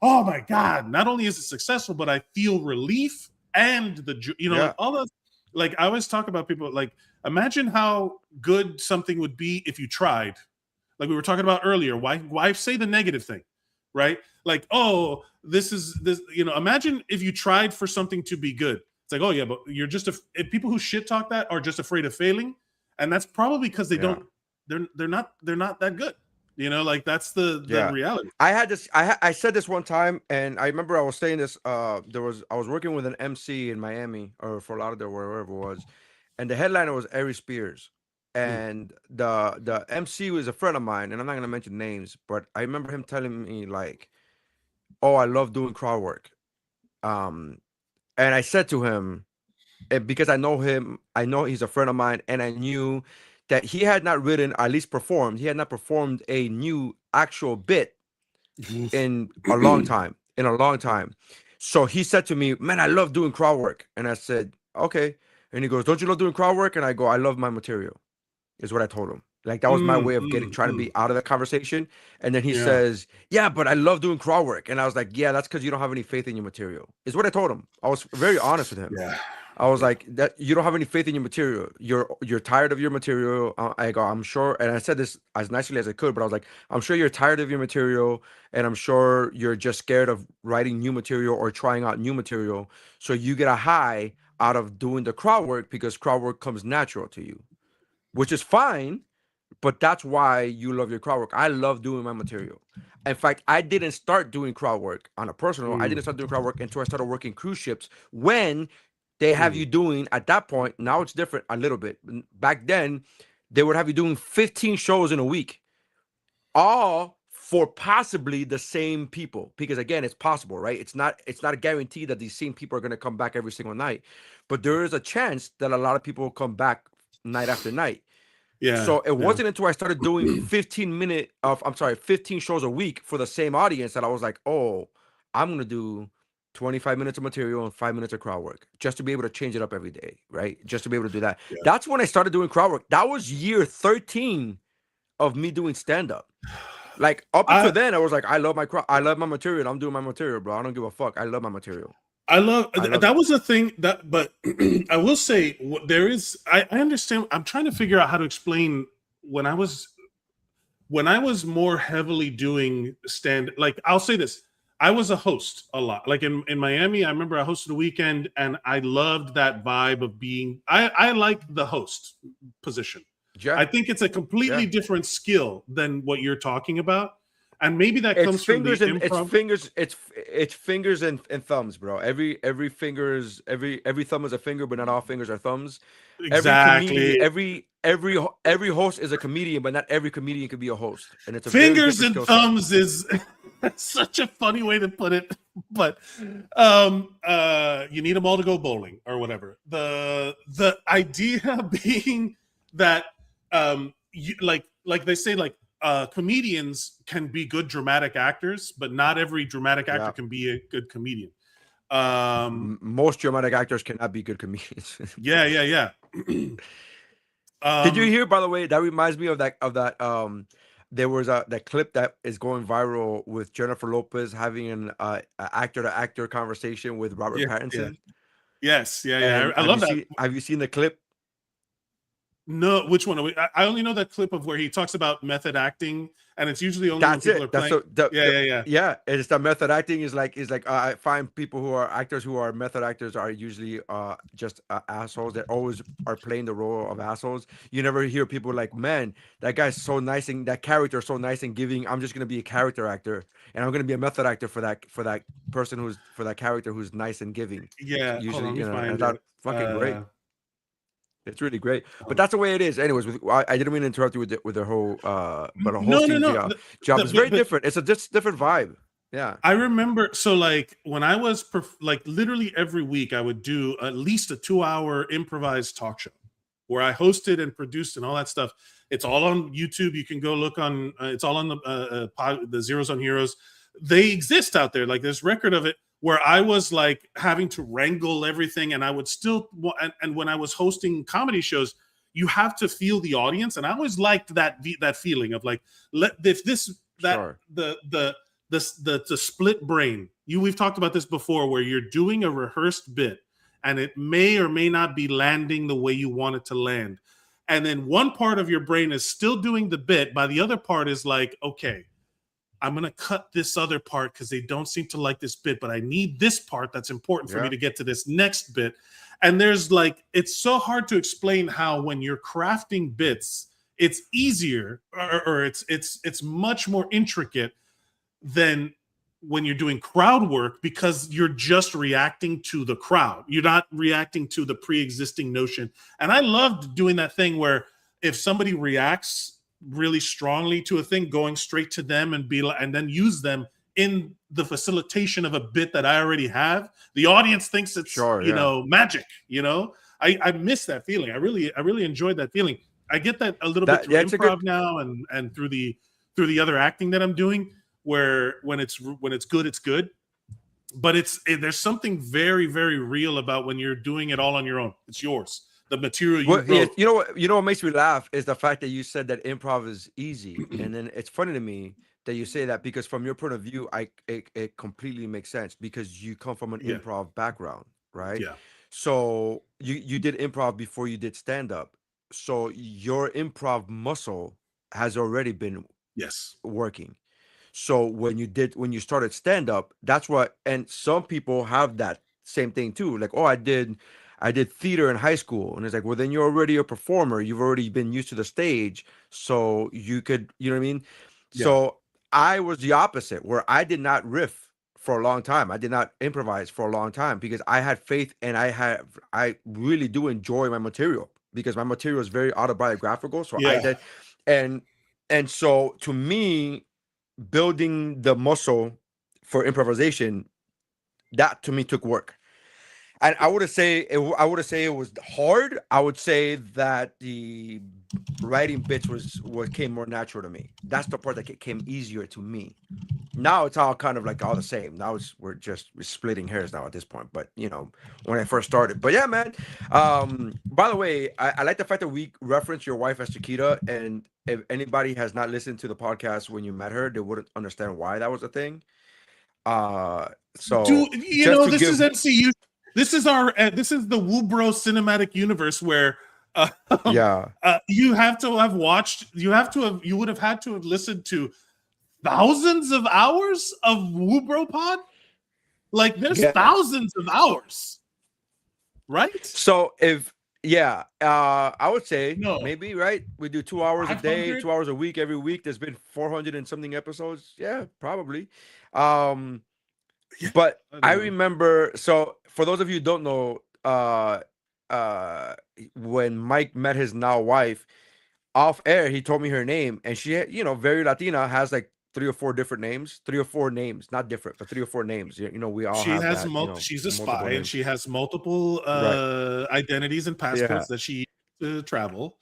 oh my god! Not only is it successful, but I feel relief and like all those. Like I always talk about people like. Imagine how good something would be if you tried. Like we were talking about earlier. Why say the negative thing, right? Like, oh, this. Imagine if you tried for something to be good. It's like, oh yeah, but you're just people who shit talk that are just afraid of failing, and that's probably because they don't. They're not that good. Like that's the reality. I said this one time, and I remember I was saying this. I was working with an MC in Miami or Fort Lauderdale, wherever it was. And the headliner was Ari Spears, and the MC was a friend of mine, and I'm not gonna mention names, but I remember him telling me like, "Oh, I love doing crowd work," and I said to him, and because I know him, I know he's a friend of mine, and I knew that he had not written, at least performed, he had not performed a new actual bit in a long time, So he said to me, "Man, I love doing crowd work," and I said, "Okay." And he goes, "Don't you love doing crowd work?" And I go, "I love my material," is what I told him. Like that was my way of trying to be out of the conversation. And then he says, "Yeah, but I love doing crowd work." And I was like, "Yeah, that's because you don't have any faith in your material," is what I told him. I was very honest with him. Yeah. I was like, "That you don't have any faith in your material. You're tired of your material." I go, "I'm sure," and I said this as nicely as I could, but I was like, "I'm sure you're tired of your material, and I'm sure you're just scared of writing new material or trying out new material. So you get a high out of doing the crowd work because crowd work comes natural to you, which is fine, but that's why you love your crowd work. I love doing my material. In fact, I didn't start doing crowd work on a personal. I didn't start doing crowd work until I started working cruise ships when they have you doing, at that point, now it's different a little bit. Back then, they would have you doing 15 shows in a week, all for possibly the same people, because again, it's possible, right? It's not a guarantee that these same people are going to come back every single night, but there is a chance that a lot of people will come back night after night. Yeah. So it wasn't until I started doing 15 shows a week for the same audience that I was like, oh, I'm going to do 25 minutes of material and 5 minutes of crowd work just to be able to change it up every day, right? Just to be able to do that. Yeah. That's when I started doing crowd work. That was year 13 of me doing stand-up. Like up until then, I was like, I love my material. I'm doing my material, bro. I don't give a fuck. I love my material. I love that was a thing but I will say there is, I understand. I'm trying to figure out how to explain when I was more heavily doing like, I'll say this. I was a host a lot. Like in Miami, I remember I hosted a weekend and I loved that vibe of being, I like the host position. Yeah. I think it's a completely different skill than what you're talking about, and maybe that comes from the improv. It's fingers and thumbs, bro. Every finger is every thumb is a finger, but not all fingers are thumbs. Exactly. Every host is a comedian, but not every comedian could be a host. And it's a fingers and thumbs is such a funny way to put it, but you need them all to go bowling or whatever. The idea being that like they say, like comedians can be good dramatic actors, but not every dramatic actor can be a good comedian. Most dramatic actors cannot be good comedians. Yeah. Did you hear, by the way, that reminds me of that there was that clip that is going viral with Jennifer Lopez having an actor-to-actor conversation with Robert Pattinson. Yes. I love that. Have you seen the clip? No, which one? I only know that clip of where he talks about method acting, and it's usually only when people are playing. Yeah. It's the method acting is like I find people who are actors who are method actors are usually just assholes that always are playing the role of assholes. You never hear people like, man, that guy's so nice and that character is so nice and giving. I'm just gonna be a character actor and I'm gonna be a method actor for that person for that character who's nice and giving. Yeah, Usually, find that's it. fucking great. It's really great, but that's the way it is. Anyways, I didn't mean to interrupt you with the whole, but a hosting job is very different. It's a just different vibe. Yeah, I remember. So like when I was like literally every week, I would do at least a 2-hour improvised talk show where I hosted and produced and all that stuff. It's all on YouTube. You can go look on. It's all on the Zeros on Heroes. They exist out there. Like there's record of it. Where I was like having to wrangle everything, and I would still, and when I was hosting comedy shows, you have to feel the audience, and I always liked that feeling of like, the split brain. We've talked about this before, where you're doing a rehearsed bit, and it may or may not be landing the way you want it to land, and then one part of your brain is still doing the bit, but the other part is like, okay, I'm going to cut this other part because they don't seem to like this bit, but I need this part that's important for me to get to this next bit. And there's like, it's so hard to explain how when you're crafting bits, it's easier or it's much more intricate than when you're doing crowd work because you're just reacting to the crowd. You're not reacting to the pre-existing notion. And I loved doing that thing where if somebody reacts really strongly to a thing, going straight to them and then use them in the facilitation of a bit that I already have. The audience thinks it's magic. I miss that feeling. I really enjoyed that feeling. I get that a little bit through improv now and through the other acting that I'm doing, where when it's good, it's good. But there's something very, very real about when you're doing it all on your own. It's yours. The material you wrote. You know what makes me laugh is the fact that you said that improv is easy, and then it's funny to me that you say that because from your point of view, it completely makes sense because you come from an improv background, right? Yeah. So you did improv before you did stand up, so your improv muscle has already been working. So when you started stand up, that's what, and some people have that same thing too, like, oh, I did theater in high school. And it's like, well, then you're already a performer. You've already been used to the stage. So you could, you know what I mean? Yeah. So I was the opposite, where I did not riff for a long time. I did not improvise for a long time because I had faith and I really do enjoy my material because my material is very autobiographical. So I did. And so to me, building the muscle for improvisation, that to me took work. And I wouldn't say it was hard. I would say that the writing bits was what came more natural to me. That's the part that came easier to me. Now it's all kind of like all the same. Now we're splitting hairs now at this point. But when I first started. But yeah, man. By the way, I like the fact that we reference your wife as Chiquita. And if anybody has not listened to the podcast when you met her, they wouldn't understand why that was a thing. So this is MCU. This is the WUBro cinematic universe where you would have had to have listened to thousands of hours of WUBro pod. Like there's thousands of hours, right? So I would say maybe, right? We do 2 hours a day, 2 hours a week, every week. There's been 400 and something episodes. Yeah, probably. But I remember, so for those of you who don't know, when Mike met his now wife off air, he told me her name, and she, very Latina, has like 3 or 4 different names, 3 or 4 names, not different, but 3 or 4 names. We all have that, she's a spy, and she has multiple identities and passports that she used to travel.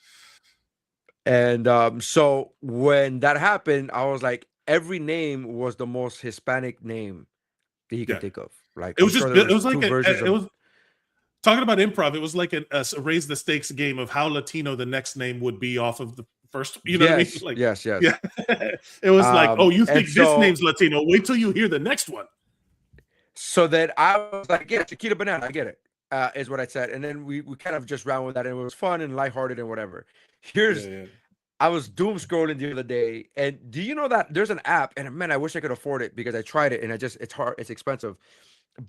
And so when that happened, I was like, every name was the most Hispanic name that you can think of. Like it was talking about improv. It was like a raise the stakes game of how Latino the next name would be off of the first. You know what I mean? Like, yes. Yeah. It was like, oh, you think this name's Latino? Wait till you hear the next one. So that I was like, yeah, Chiquita Banana, I get it. is what I said, and then we kind of just ran with that, and it was fun and lighthearted and whatever. Here's I was doom scrolling the other day, and do you know that there's an app, and man, I wish I could afford it because I tried it, and it's hard, it's expensive.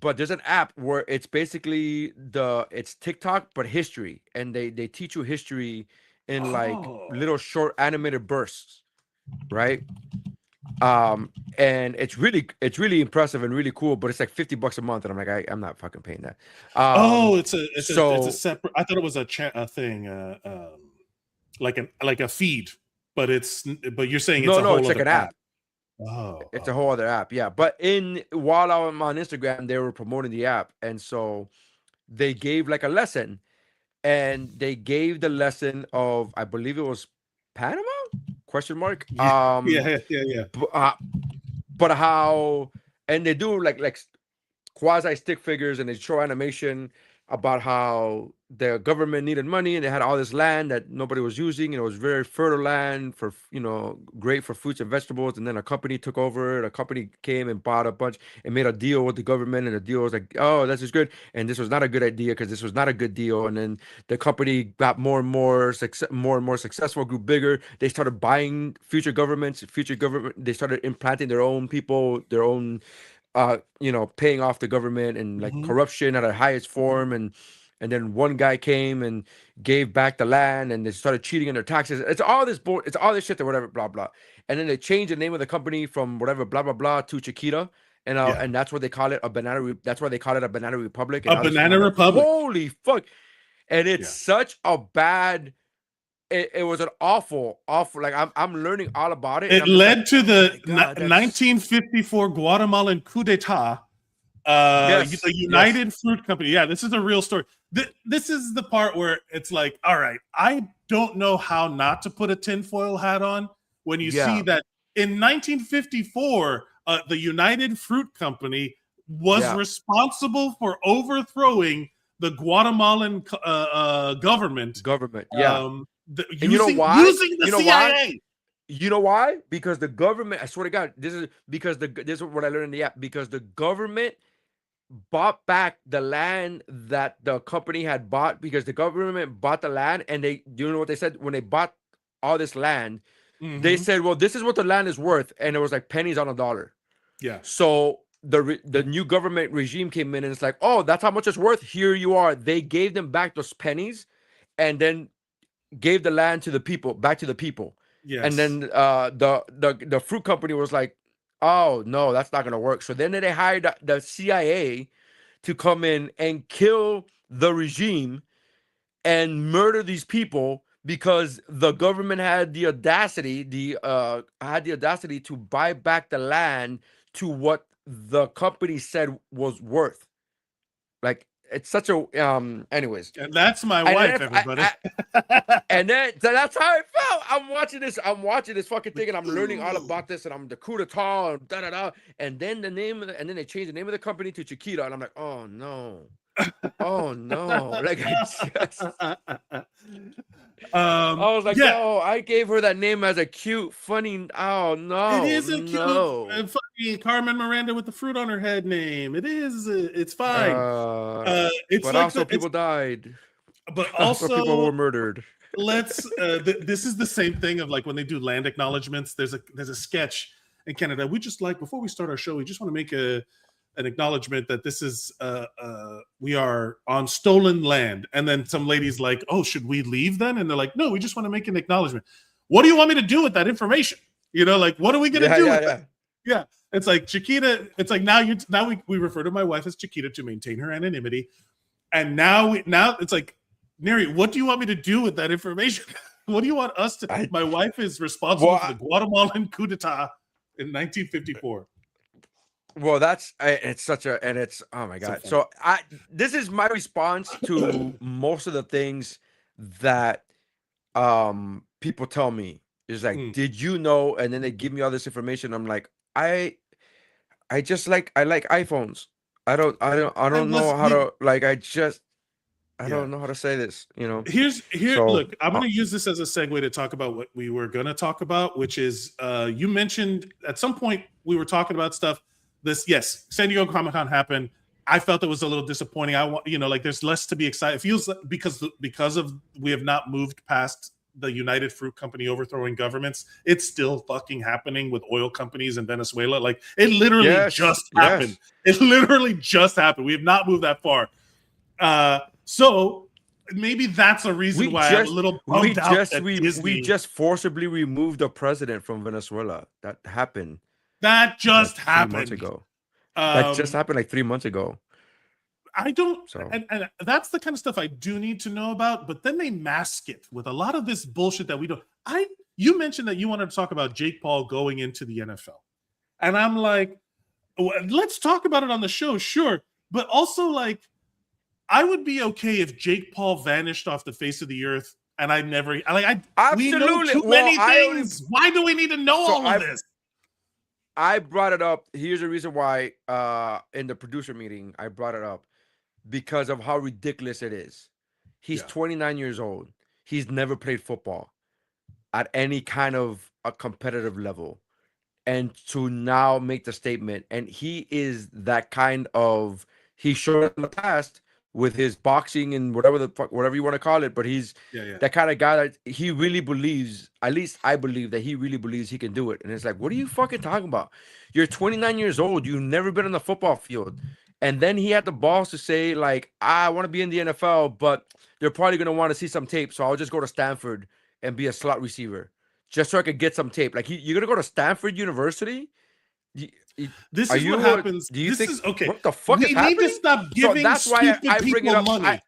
But there's an app where it's basically it's TikTok but history, and they teach you history in like little short animated bursts, right? And it's really impressive and really cool, but it's like $50 a month, and I'm like, I'm not fucking paying that. It's a separate. I thought it was a thing, like a feed, but you're saying it's it's like an app. It's a whole other app, yeah. But while I'm on Instagram, they were promoting the app, and so they gave like a lesson, and they gave the lesson of, I believe it was Panama? Question mark. Yeah. But how, and they do like quasi stick figures, and they show animation about how the government needed money, and they had all this land that nobody was using, and it was very fertile land for, great for fruits and vegetables. And then a company took over it. A company came and bought a bunch and made a deal with the government, and the deal was like, oh, this is good, and this was not a good idea because this was not a good deal. And then the company got more and more successful, grew bigger. They started buying future governments. They started implanting their own people, their own paying off the government, and like corruption at its highest form. And then one guy came and gave back the land, and they started cheating on their taxes. It's all this shit or whatever, blah blah. And then they changed the name of the company from whatever blah blah blah to Chiquita, and that's what they call it, that's why they call it a banana republic. A banana republic. Holy fuck! And it's such a bad. It was an awful. Like I'm learning all about it. It led to the 1954 Guatemalan coup d'état. The United Fruit Company. Yeah, this is a real story. This is the part where it's like, all right, I don't know how not to put a tinfoil hat on when you see that in 1954, the United Fruit Company was responsible for overthrowing the Guatemalan government. And you know why? Using the CIA. You know why? Because the government, I swear to God, this is what I learned in the app, because the government bought back the land that the company had bought, because the government bought the land, and you know what they said when they bought all this land? They said, well, this is what the land is worth, and it was like pennies on a dollar. Yeah. So the new government regime came in, and it's like, oh, that's how much it's worth. Here you are. They gave them back those and then gave the land to the people, back to the people. Yes. And then the fruit company was like, oh no, that's not gonna work. So then they hired the CIA to come in and kill the regime and murder these people, because the government had the audacity to buy back the land to what the company said was worth. Like, it's such a anyways. And that's my wife, everybody. And then that's how I felt. I'm watching this fucking thing, and I'm learning all about this, and I'm the coup d'etat and da da da. And then and then they changed the name of the company to Chiquita, and I'm like, oh no. Oh no. Like, I was like, no, I gave her that name as a cute, funny. Oh no, it is a cute, funny Carmen Miranda with the fruit on her head name. It is. It's fine. It's but like also people died. But also people were murdered. Let's. This is the same thing of like when they do land acknowledgements. There's a sketch in Canada. We just like, before we start our show, we just want to make an acknowledgement that this is we are on stolen land. And then some ladies like, oh, should we leave then? And they're like, no, we just want to make an acknowledgement. What do you want me to do with that information? Like, what are we gonna do with that? Yeah, it's like Chiquita. It's like now we refer to my wife as Chiquita to maintain her anonymity. And now it's like, Neri, what do you want me to do with that information? What do you want us to? My wife is responsible for the Guatemalan coup d'etat in 1954. Well, it's oh my God. So this is my response to most of the things that people tell me is like, did you know? And then they give me all this information. I'm like, I like iPhones. I don't know how to, like, I don't know how to say this, So, look, I'm going to use this as a segue to talk about what we were going to talk about, which is you mentioned at some point we were talking about stuff. San Diego Comic-Con happened. I felt it was a little disappointing. I want, like there's less to be excited. It feels like because of we have not moved past the United Fruit Company overthrowing governments. It's still fucking happening with oil companies in Venezuela. Like it literally just happened. It literally just happened. We have not moved that far. So maybe that's a reason why I'm a little bummed out that we just forcibly removed the president from Venezuela. That happened. That just happened 3 months ago. That just happened like 3 months ago. I don't, and that's the kind of stuff I do need to know about. But then they mask it with a lot of this bullshit that we don't. You mentioned that you wanted to talk about Jake Paul going into the NFL, and I'm like, let's talk about it on the show, sure. But also, like, I would be okay if Jake Paul vanished off the face of the earth, and we know too many things. Why do we need to know all of this? I brought it up. Here's the reason why. In the producer meeting, I brought it up. Because of how ridiculous it is. He's 29 years old. He's never played football at any kind of a competitive level. And to now make the statement, and he is that kind of, he showed in the past with his boxing and whatever you want to call it, but he's that kind of guy that he really believes, at least I believe that he really believes he can do it. And it's like, what are you fucking talking about? You're 29 years old. You've never been on the football field. And then he had the balls to say, like, I want to be in the NFL, but they're probably going to want to see some tape. So I'll just go to Stanford and be a slot receiver just so I could get some tape. Like, you're going to go to Stanford University? This is what happens. Do you think, okay. What the fuck is happening? We need to stop giving stupid people money.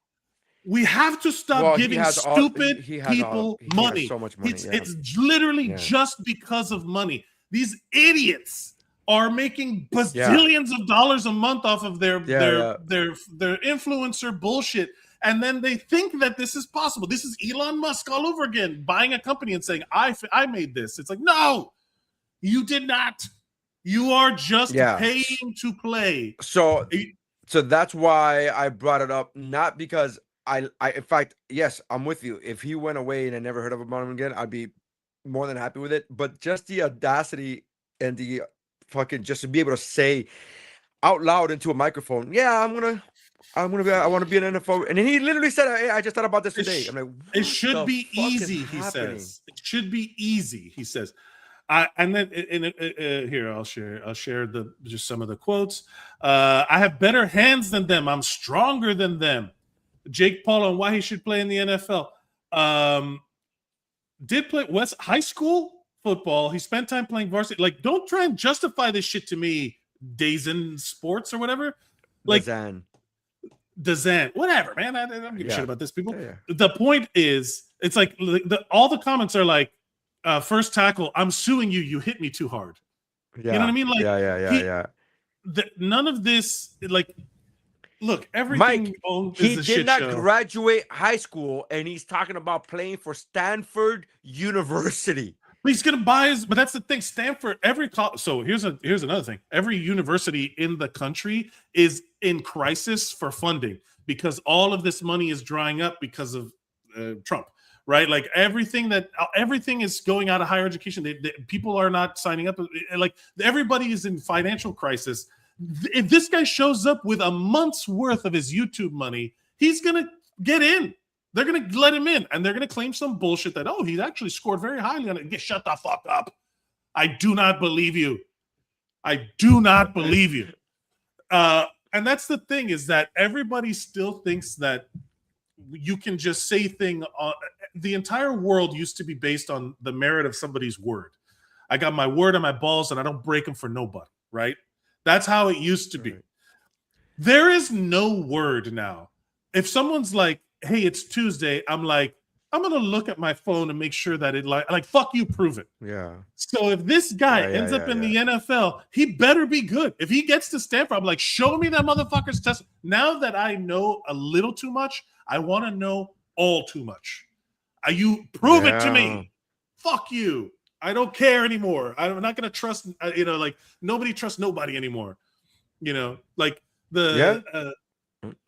We have to stop giving stupid people money. So much money. It's literally just because of money. These idiots are making bazillions of dollars a month off of their influencer bullshit, and then they think that this is possible. This is Elon Musk all over again, buying a company and saying, I made this. It's like, no, you did not. You are just paying to play. So that's why I brought it up, not because I in fact, yes, I'm with you. If he went away and I never heard of him again, I'd be more than happy with it. But just the audacity and the fucking just to be able to say out loud into a microphone, I want to be an NFL, and then he literally said, hey, I just thought about this today. I'm like, it should be easy. He says it should be easy. He says, and then here I'll share just some of the quotes. I have better hands than them. I'm stronger than them. Jake Paul on why he should play in the NFL. Did play high school football. He spent time playing varsity. Like, don't try and justify this shit to me, Dazen Sports or whatever. Like Dazan, whatever, man. I don't give a shit about this, people. The point is, it's like all the comments are like, first tackle, I'm suing you. You hit me too hard. You know what I mean? Like, none of this, like, look, everything Mike, he did not graduate high school, and he's talking about playing for Stanford University. He's gonna buy his, but that's the thing. Stanford, so here's another thing. Every university in the country is in crisis for funding because all of this money is drying up because of Trump, right? Like everything is going out of higher education. People are not signing up. Like everybody is in financial crisis. If this guy shows up with a month's worth of his YouTube money, he's gonna get in. They're going to let him in, and they're going to claim some bullshit that, he actually scored very highly on it. Shut the fuck up. I do not believe you. I do not believe you. And that's the thing, is that everybody still thinks that you can just say the entire world used to be based on the merit of somebody's word. I got my word on my balls, and I don't break them for nobody, right? That's how it used to be. Right. There is no word now. If someone's like, hey, it's Tuesday, I'm like, I'm going to look at my phone and make sure that it like fuck you, prove it. Yeah. So if this guy ends up in the NFL, he better be good. If he gets to Stanford, I'm like, show me that motherfucker's test. Now that I know a little too much, I want to know all too much. You prove it to me. Fuck you. I don't care anymore. I'm not going to trust, like nobody trusts nobody anymore. Like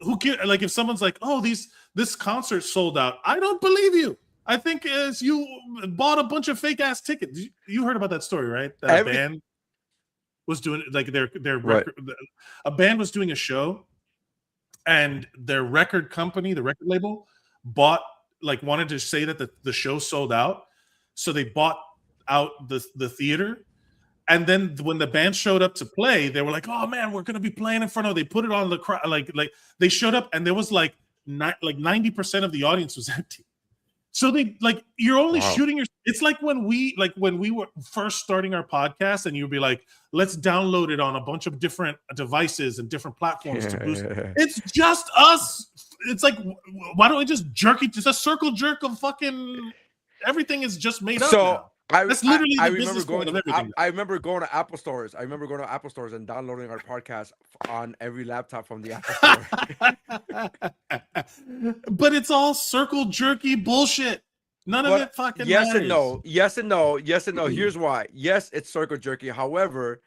who cares? Like if someone's like, this concert sold out, I don't believe you. I think as you bought a bunch of fake ass tickets. You heard about that story, right? That a band was doing like a band was doing a show, and their record company, the record label, wanted to say that the show sold out, so they bought out the theater. And then when the band showed up to play, they were like, "Oh man, we're gonna be playing in front of." They put it on the crowd, like they showed up, and there was like 90% of the audience was empty. So you're only shooting your. It's like when we were first starting our podcast, and you'd be like, "Let's download it on a bunch of different devices and different platforms to boost." It's just us. It's like, why don't we just jerk it? It's a circle jerk of fucking everything is just made up. Now. That's literally the business point of everything. I remember going to Apple stores. I remember going to Apple stores and downloading our podcast on every laptop from the Apple store. But it's all circle jerky bullshit. None of it fucking yes matters. And no. Yes and no. Yes and no. Here's why. Yes, it's circle jerky. However,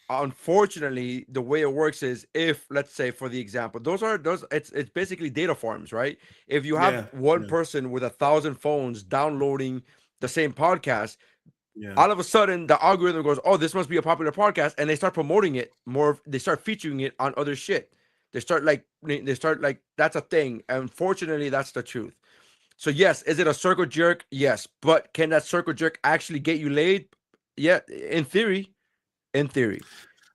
unfortunately, the way it works is, if, let's say, for the example, it's basically data farms, right? If you have one person with 1,000 phones downloading the same podcast, all of a sudden the algorithm goes, "Oh, this must be a popular podcast," and they start promoting it more. They start featuring it on other shit. They start like that's a thing. Unfortunately, that's the truth. So yes, is it a circle jerk? Yes, but can that circle jerk actually get you laid? Yeah, in theory.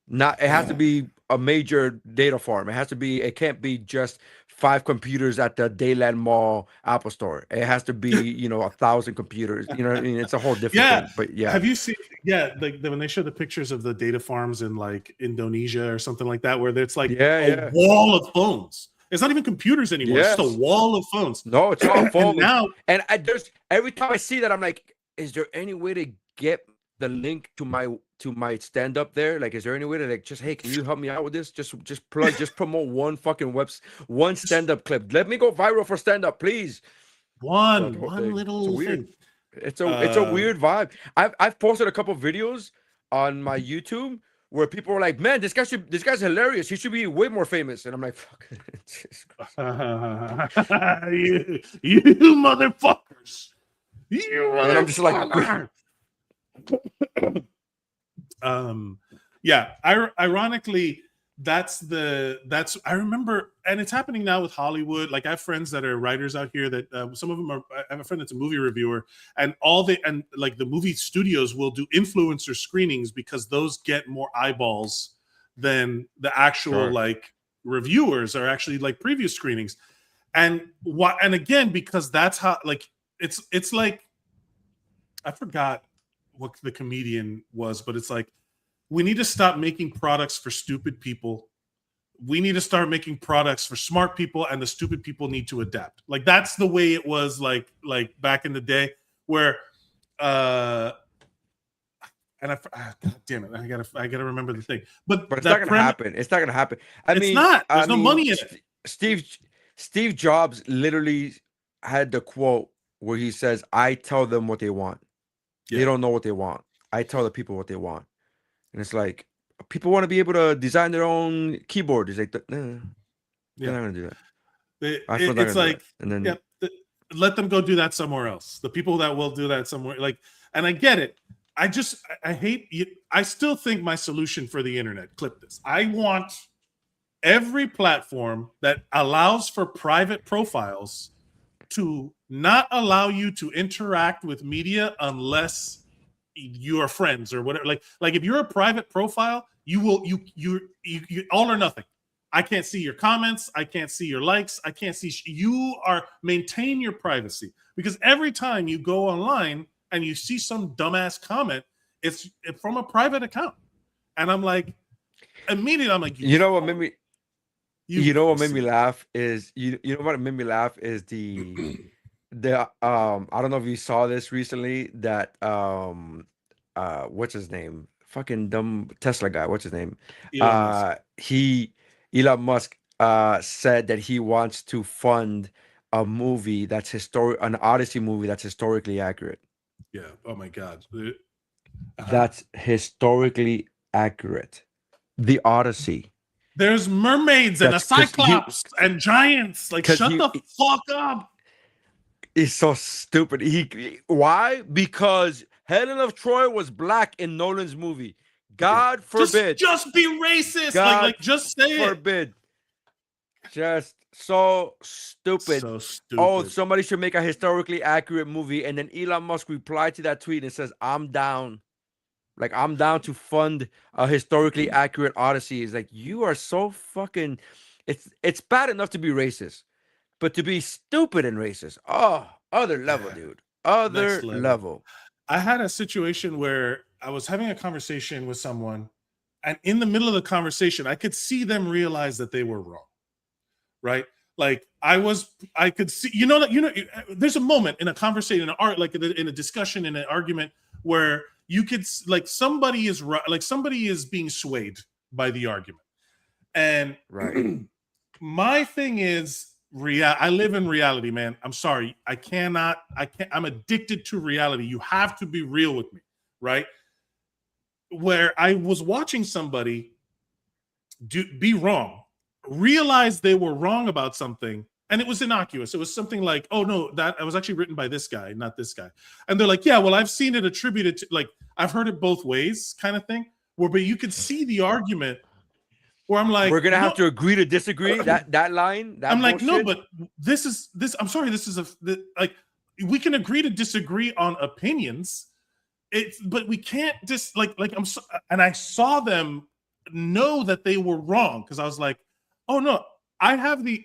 Not. It has to be a major data farm. It can't be just 5 computers at the Dayland Mall Apple store. It has to be, 1,000 computers. You know what I mean? It's a whole different thing. But yeah. Have you seen when they show the pictures of the data farms in like Indonesia or something like that, where it's like a wall of phones. It's not even computers anymore. It's just a wall of phones. No, it's all phones. And now, there's every time I see that, I'm like, is there any way to get the link to my stand up there? Like, is there any way to just, hey, can you help me out with this? Just promote one fucking one stand up clip. Let me go viral for stand up, please. One little thing. It's a weird vibe. I've posted a couple videos on my YouTube where people are like, "Man, this guy's hilarious. He should be way more famous." And I'm like, "Fuck." you motherfuckers. And I'm just like, ironically, I remember, and it's happening now with Hollywood. Like, I have friends that are writers out here that some of them are. I have a friend that's a movie reviewer, and the movie studios will do influencer screenings because those get more eyeballs than the actual reviewers are actually like previous screenings. And again, because that's how it's like, I forgot what the comedian was, but it's like, we need to stop making products for stupid people. We need to start making products for smart people, and the stupid people need to adapt. Like, that's the way it was like back in the day, where God damn it, I gotta remember the thing. But it's not gonna happen. It's not gonna happen. It's not. There's no money in it. Steve Jobs literally had the quote where he says, "I tell them what they want. They don't know what they want. I tell the people what they want." And it's like, people want to be able to design their own keyboard. It's like, they're not gonna do that. It's like, and then let them go do that somewhere else. The people that will do that somewhere, and I get it. I hate you. I still think my solution for the internet, clip this. I want every platform that allows for private profiles to not allow you to interact with media unless you are friends or whatever. Like if you're a private profile, you all or nothing. I can't see your comments. I can't see your likes. I can't see. Maintain your privacy, because every time you go online and you see some dumbass comment, it's from a private account, and I'm like, immediately I'm like, you know what made me. You know what made me laugh is the I don't know if you saw this recently, that what's his name? Fucking dumb Tesla guy. What's his name? Elon Musk said that he wants to fund a movie that's an Odyssey movie that's historically accurate. Yeah. Oh my God. That's historically accurate. The Odyssey. There's mermaids and a cyclops and giants. Like, shut the fuck up. It's so stupid. Why? Because Helen of Troy was black in Nolan's movie. God forbid. Just be racist. Just say forbid. Just so stupid. So stupid. Oh, somebody should make a historically accurate movie, and then Elon Musk replied to that tweet and says, "I'm down." Like, I'm down to fund a historically accurate Odyssey. It's like, you are so fucking. It's bad enough to be racist, but to be stupid and racist, other level, dude. Other level. I had a situation where I was having a conversation with someone, and in the middle of the conversation, I could see them realize that they were wrong. Right? Like I could see, there's a moment in a conversation, in an art, like in a discussion, in an argument, where you could, like, somebody is right, like somebody is being swayed by the argument. And right. My thing is, I live in reality, man. I'm sorry. I'm addicted to reality. You have to be real with me, right? Where I was watching somebody be wrong, realize they were wrong about something, and it was innocuous. It was something like, oh no, that was actually written by this guy, not this guy. And they're like, yeah, well, I've seen it attributed to, like, I've heard it both ways, kind of thing. But you could see the argument where I'm like, we're gonna have to agree to disagree. That line. I'm like, no, but this. I'm sorry. This is like, we can agree to disagree on opinions. But we can't just and I saw them know that they were wrong, because I was like, oh no, I have the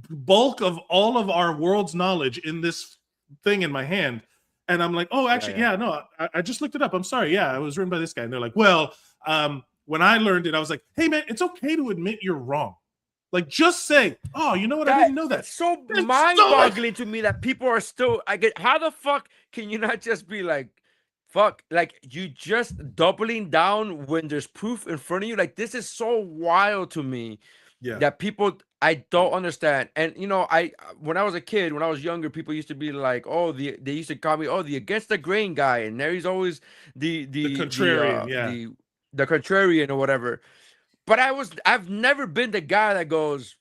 bulk of all of our world's knowledge in this thing in my hand, and I'm like, oh, actually, no, I just looked it up. I'm sorry, it was written by this guy. And they're like, well, when I learned it, I was like, hey man, it's okay to admit you're wrong. Like, just say, oh, you know what? I didn't know that. It's so mind-boggling to me that people are still. How the fuck can you not just be like, fuck, like, you just doubling down when there's proof in front of you? Like, this is so wild to me. Yeah. That people, I don't understand. And when I was a kid, when I was younger, people used to be like, oh, they used to call me, oh, the against the grain guy, and there he's always the contrarian, the contrarian or whatever. But I've never been the guy that goes,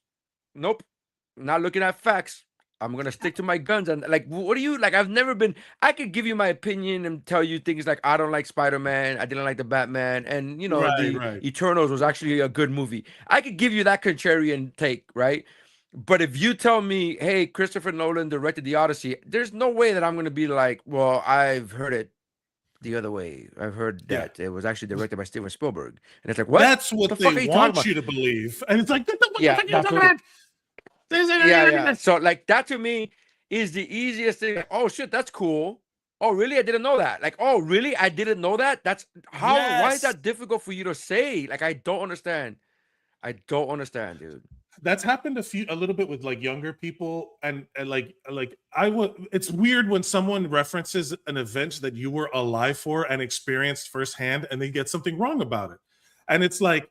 nope, not looking at facts. I'm gonna stick to my guns. And like, what do you like? I've never been. I could give you my opinion and tell you things like, I don't like Spider-Man, I didn't like the Batman, and the Eternals was actually a good movie. I could give you that contrarian take, right? But if you tell me, hey, Christopher Nolan directed the Odyssey, there's no way that I'm gonna be like, well, I've heard it the other way. I've heard that it was actually directed by Steven Spielberg, and it's like, what? That's what they want you to believe, and it's like, what the fuck are you talking about? Yeah. So like, that to me is the easiest thing. Like, oh shit, that's cool. Oh really? I didn't know that. Like, oh really? I didn't know that. That's how. Yes. Why is that difficult for you to say? Like, I don't understand. I don't understand, dude. That's happened a little bit with like younger people, and like I would. It's weird when someone references an event that you were alive for and experienced firsthand, and they get something wrong about it, and it's like,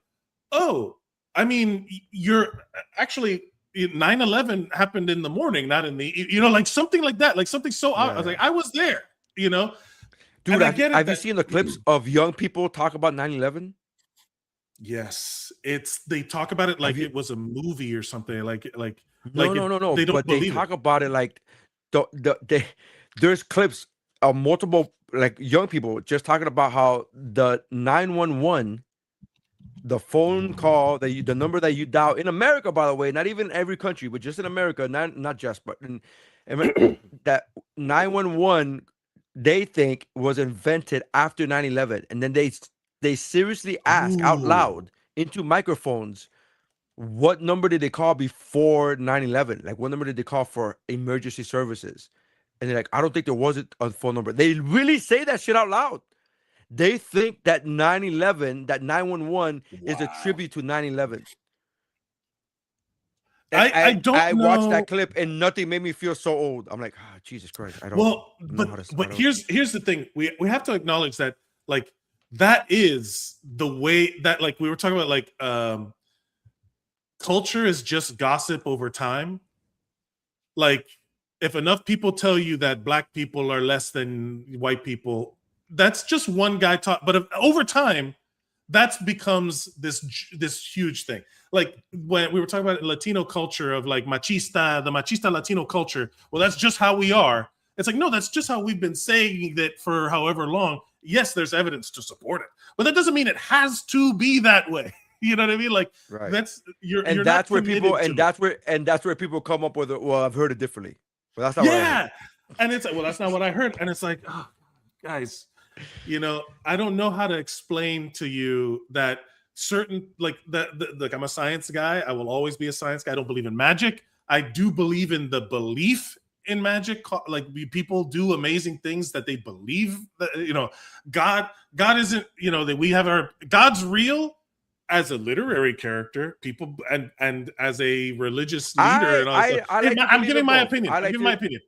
oh, I mean, you're actually. 9/11 happened in the morning, not in the, like something like that, like something so I was like, I was there, Dude, have you seen the clips of young people talk about 9/11? Yes, they talk about it like it was a movie or something. No. They don't but they talk about it like there's clips of multiple like young people just talking about how the 911. The phone call the number that you dial in America, by the way, not even every country, but just in America, not just, but in that 911 they think was invented after 9/11, and then they seriously ask out loud into microphones, what number did they call before 9/11? Like, what number did they call for emergency services? And they're like, I don't think there was a phone number. They really say that shit out loud. They think that 9/11, that 911 is a tribute to 9/11. I don't know. I watched that clip and nothing made me feel so old. I'm like, oh, Jesus Christ. I don't know but here's the thing. We have to acknowledge that, like, that is the way that, like, we were talking about, like, culture is just gossip over time. Like, if enough people tell you that black people are less than white people, that's just one guy talk, but over time, that becomes this huge thing. Like, when we were talking about Latino culture of like the machista Latino culture. Well, that's just how we are. It's like, no, that's just how we've been saying that for however long. Yes, there's evidence to support it, but that doesn't mean it has to be that way. You know what I mean? Like Right. that's you're And you're that's not where people committed and to it. that's where people come up with well, I've heard it differently. But that's not what I heard. Yeah. And it's like, well, that's not what I heard. And it's like, oh, guys, I don't know how to explain to you that certain like like I'm a science guy. I will always be a science guy. I don't believe in magic. I do believe in the belief in magic. Like people do amazing things that they believe that God isn't, that we have God's real as a literary character, people and as a religious leader and all that stuff. I'm giving my opinion. I'm giving my opinion.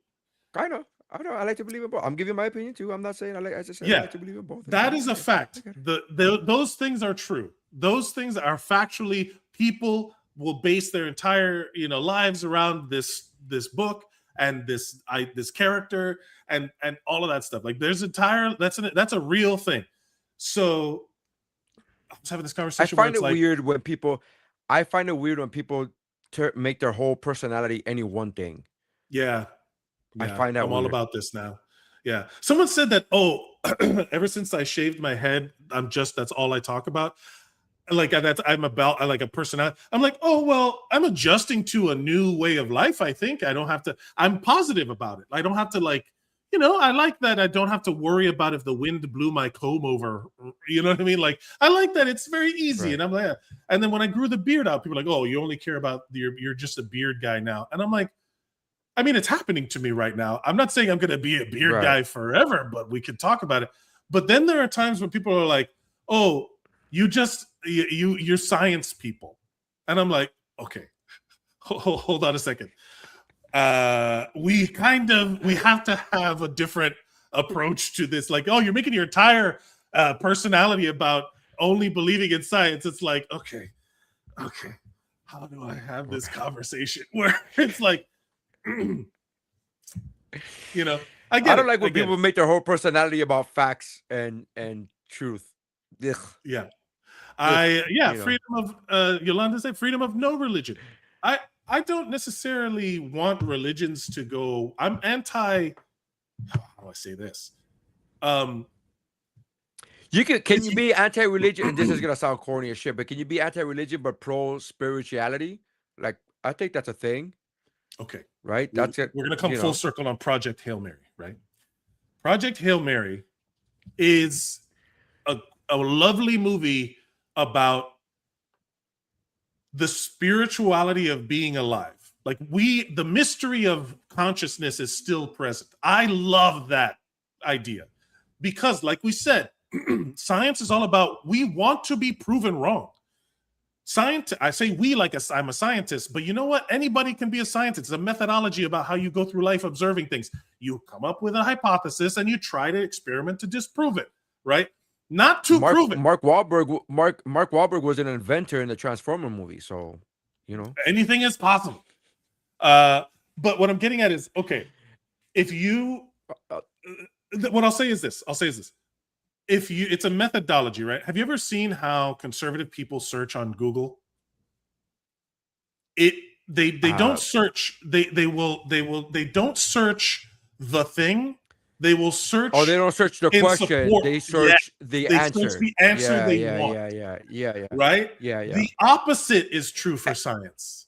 I know. I like to believe in both. I'm giving my opinion too. I'm not saying I like to believe in both. That is a fact. Those things are true. Those things are factually. People will base their entire lives around this book and this character and all of that stuff. Like there's that's a real thing. So I was having this conversation. I find it weird when people make their whole personality any one thing. Yeah. I find that I'm all about this now. Yeah. Someone said that, ever since I shaved my head, that's all I talk about. Like I'm about like a personality. I'm like, oh, well, I'm adjusting to a new way of life. I think I don't have to, I'm positive about it. I don't have to I like that. I don't have to worry about if the wind blew my comb over. You know what I mean? Like, I like that. It's very easy. Right. And I'm like, yeah. And then when I grew the beard out, people are like, oh, you only care about you're just a beard guy now. And I'm like, I mean, it's happening to me right now. I'm not saying I'm going to be a beard guy forever, but we can talk about it. But then there are times when people are like, oh, you're science people. And I'm like, okay, hold on a second. We have to have a different approach to this. Like, oh, you're making your entire personality about only believing in science. It's like, okay, how do I have this conversation where it's like, I don't like when people make their whole personality about facts and truth. Ugh. Yeah. Freedom of Yolanda said freedom of no religion. I don't necessarily want religions to go. I'm anti. How do I say this? Can you be anti-religion? And this is gonna sound corny as shit, but can you be anti-religion but pro spirituality? Like, I think that's a thing. Okay. Right? That's it. We're gonna come full circle on Project Hail Mary, right? Project Hail Mary is a lovely movie about the spirituality of being alive. Like the mystery of consciousness is still present. I love that idea because, like we said, science is all about, we want to be proven wrong. I say we like I'm a scientist, but you know what? Anybody can be a scientist. It's a methodology about how you go through life observing things. You come up with a hypothesis and you try to experiment to disprove it, right? Not to prove it. Mark Wahlberg was an inventor in the Transformer movie, so anything is possible. But what I'm getting at is, okay, if you, what I'll say is this. It's a methodology, right? Have you ever seen how conservative people search on Google? They don't search. They don't search the thing. They will search. Oh, they don't search the question. Support. They search the answer. Search the answer want. Yeah. Right? Yeah. The opposite is true for science.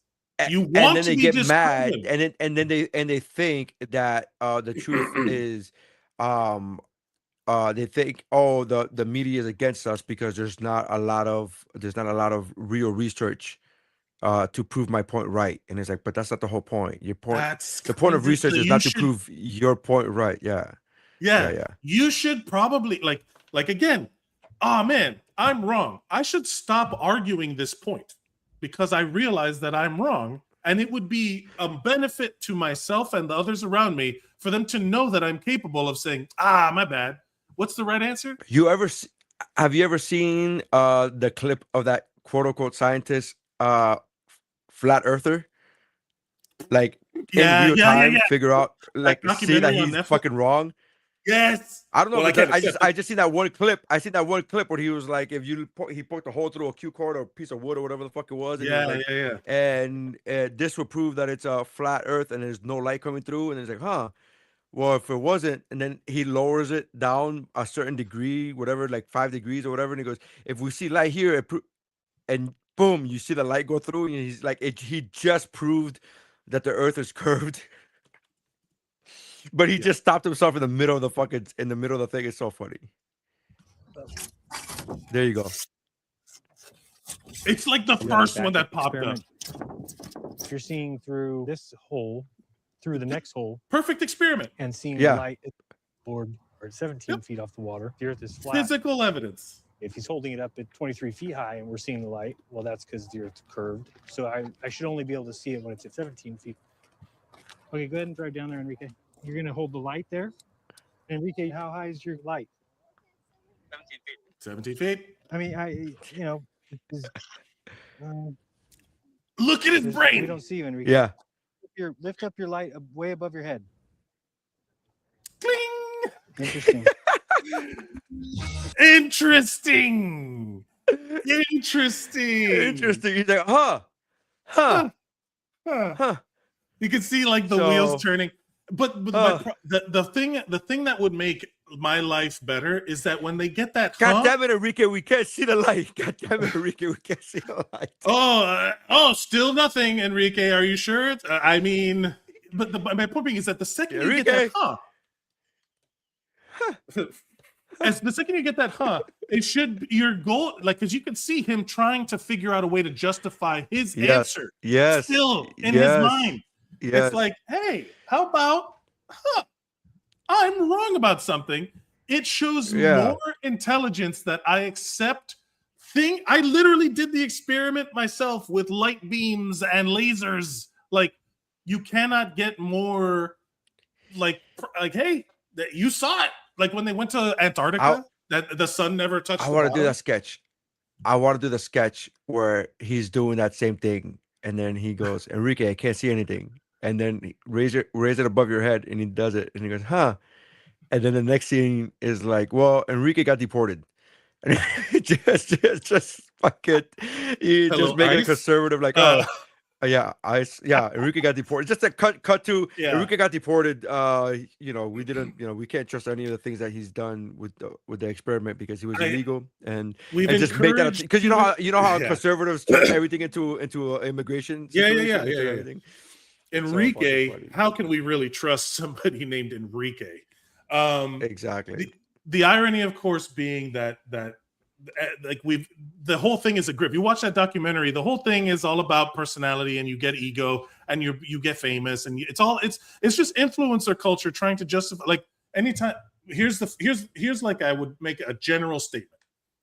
You want and then to they be get mad, and then they think that the truth is they think, oh, the media is against us because there's not a lot of real research to prove my point right. And it's like, but that's not the whole point. The point of research is not to prove your point right. Yeah. You should probably like again, oh man, I'm wrong. I should stop arguing this point because I realize that I'm wrong, and it would be a benefit to myself and the others around me for them to know that I'm capable of saying, my bad. What's the right answer? Have you ever seen the clip of that quote unquote scientist, flat earther? Like in real time, figure out, see that he's fucking wrong. Yes. I don't know. I just seen that one clip. I seen that one clip where he was like, if he poked a hole through a cue cord or a piece of wood or whatever the fuck it was. And And this will prove that it's a flat earth and there's no light coming through. And it's like, huh. Well, if it wasn't, and then he lowers it down a certain degree, whatever, like 5 degrees or whatever, and he goes, if we see light here, and boom, you see the light go through, and he's like, he just proved that the Earth is curved. But he just stopped himself in the middle of the thing. It's so funny. There you go. It's like the first one that popped up. If you're seeing through this hole, through the next hole, Perfect experiment. and seeing the light board or 17 feet off the water, the Earth is flat. Physical evidence. If he's holding it up at 23 feet high and we're seeing the light, well, that's because the Earth's curved. So I should only be able to see it when it's at 17 feet. Okay, go ahead and drive down there, Enrique. You're going to hold the light there. Enrique, how high is your light? 17 feet. I mean, Look at his brain. We don't see you, Enrique. Yeah. Lift up your light way above your head. Cling. Interesting. Interesting. He's like, huh. You can see like the wheels turning. But the thing that would make my life better is that when they get that, God damn it, Enrique, we can't see the light. God damn it, Enrique, we can't see the light. Still nothing, Enrique. Are you sure? I mean, but my point being is that the second you get that, as the second you get that, it should your goal, like, because you can see him trying to figure out a way to justify his answer. Yes, still in his mind. Yes. It's like, hey, how about, I'm wrong about something. It shows more intelligence that I accept. I literally did the experiment myself with light beams and lasers. Like, you cannot get more, like hey, you saw it. Like when they went to Antarctica, that the sun never touched. I want to do that sketch. I want to do the sketch where he's doing that same thing, and then he goes, Enrique, I can't see anything. And then raise it above your head, and he does it, and he goes, huh? And then the next scene is like, well, Enrique got deported. And just fucking, just make it a conservative, like, Enrique got deported. Just a cut to Enrique got deported. We didn't, we can't trust any of the things that he's done with the experiment because he was illegal, and just make that because you know how conservatives turn everything into immigration. Everything. Enrique, how can we really trust somebody named Enrique? Exactly. The irony, of course, being that like the whole thing is a grip. You watch that documentary, the whole thing is all about personality, and you get ego, and you get famous, and it's just influencer culture trying to justify. Like, anytime, here's like, I would make a general statement.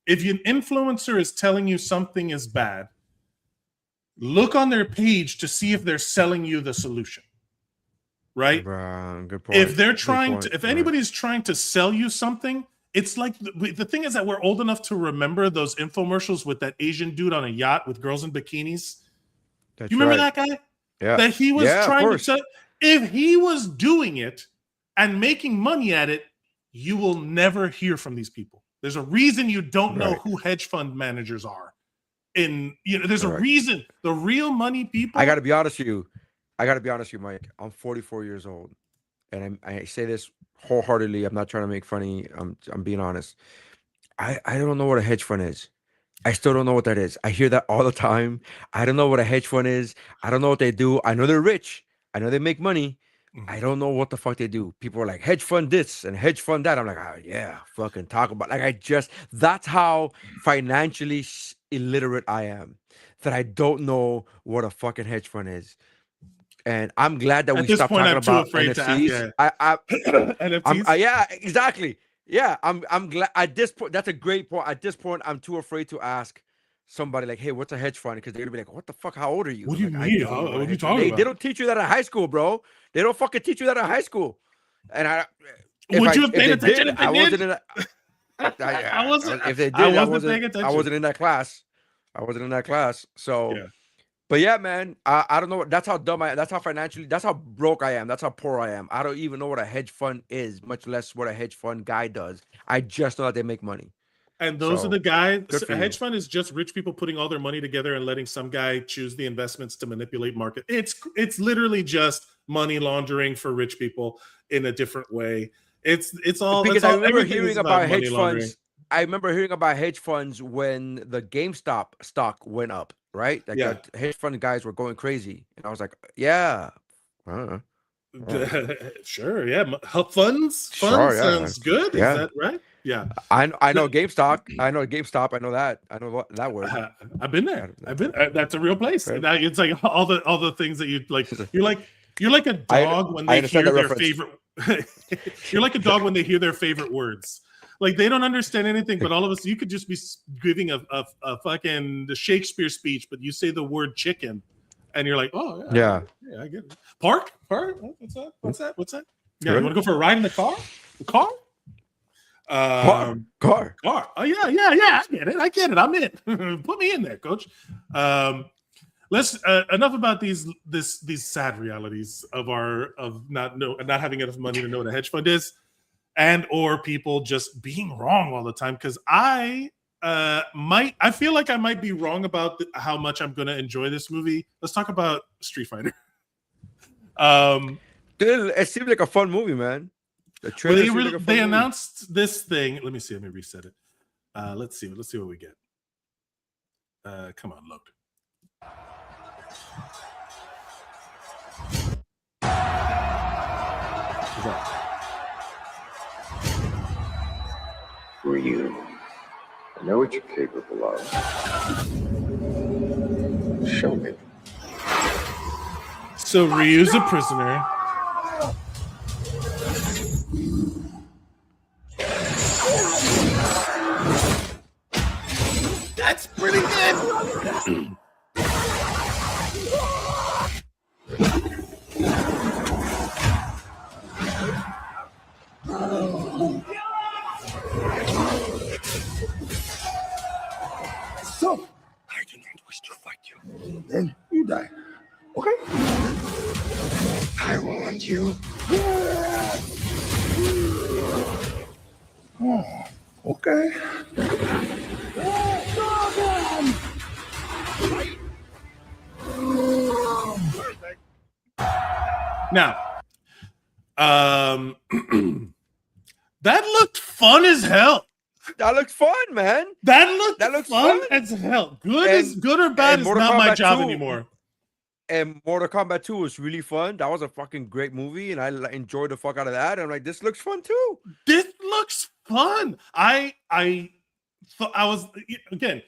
If an influencer is telling you something is bad, look on their page to see if they're selling you the solution. Right? Good point. If they're if anybody's trying to sell you something, it's like the thing is that we're old enough to remember those infomercials with that Asian dude on a yacht with girls in bikinis. You remember that guy? Yeah. That he was trying to sell. If he was doing it and making money at it, you will never hear from these people. There's a reason you don't know who hedge fund managers are. There's a reason. The real money people. I got to be honest with you, Mike. I'm 44 years old, and I say this wholeheartedly. I'm not trying to make funny. I'm being honest. I don't know what a hedge fund is. I still don't know what that is. I hear that all the time. I don't know what a hedge fund is. I don't know what they do. I know they're rich. I know they make money. I don't know what the fuck they do. People are like, hedge fund this and hedge fund that. I'm like, oh yeah, fucking talk about. Like, that's how financially illiterate I am, that I don't know what a fucking hedge fund is. And I'm glad that we stopped talking about NFTs. NFTs? Yeah, exactly. Yeah, I'm glad at this point. That's a great point. At this point, I'm too afraid to ask somebody like, hey, what's a hedge fund? Because they're gonna be like, what the fuck? How old are you? What do you mean? What are you talking about? They don't teach you that in high school, bro. They don't fucking teach you that in high school. And would you have paid attention if they I did? wasn't in that. I wasn't. If they did, I wasn't paying attention. I wasn't in that class. So, but yeah, man, I don't know. That's how dumb I am. That's how financially. That's how broke I am. That's how poor I am. I don't even know what a hedge fund is, much less what a hedge fund guy does. I just know that they make money. And those are the guys. A hedge fund is just rich people putting all their money together and letting some guy choose the investments to manipulate market. It's literally just money laundering for rich people in a different way. It's all because I remember hearing about hedge funds. I remember hearing about hedge funds when the GameStop stock went up, right? Like Yeah. the hedge fund guys were going crazy, and I was like, yeah, Sure, yeah. Funds Sure, yeah. sounds good. Yeah. Is that right? Yeah. I know GameStop. I know GameStop. I know that. I know that word. I've been there. That's a real place. Right. Now it's like all the things that you like. You're like a dog when they hear that their reference. favorite. You're like a dog when they hear their favorite words. Like they don't understand anything, but all of us, you could just be giving a fucking the Shakespeare speech, but you say the word chicken, and you're like, oh yeah, I get it. Park. What's that? Yeah, you want to go for a ride in the car? The car? Car. Oh yeah. I get it. I'm in. Put me in there, coach. Let's enough about these sad realities of not having enough money to know what a hedge fund is, and or people just being wrong all the time. Because I feel like I might be wrong about how much I'm going to enjoy this movie. Let's talk about Street Fighter. Dude, it seems like a fun movie, man. The trailer They announced this thing. Let me see. Let me reset it. Let's see what we get. Come on, load. Who are you? I know what you're capable of. Show me. So Ryu's a prisoner. That's pretty good. So, I do not wish to fight you. Then you die. Okay? I want you. Oh, okay. Now, that looked fun as hell. That looks fun, man. That looks fun fun. as hell. Good or bad is Mortal not my Kombat job 2 anymore. And Mortal Kombat 2 was really fun. That was a fucking great movie, and I enjoyed the fuck out of that. And I'm like, this looks fun too. This looks fun. I was again.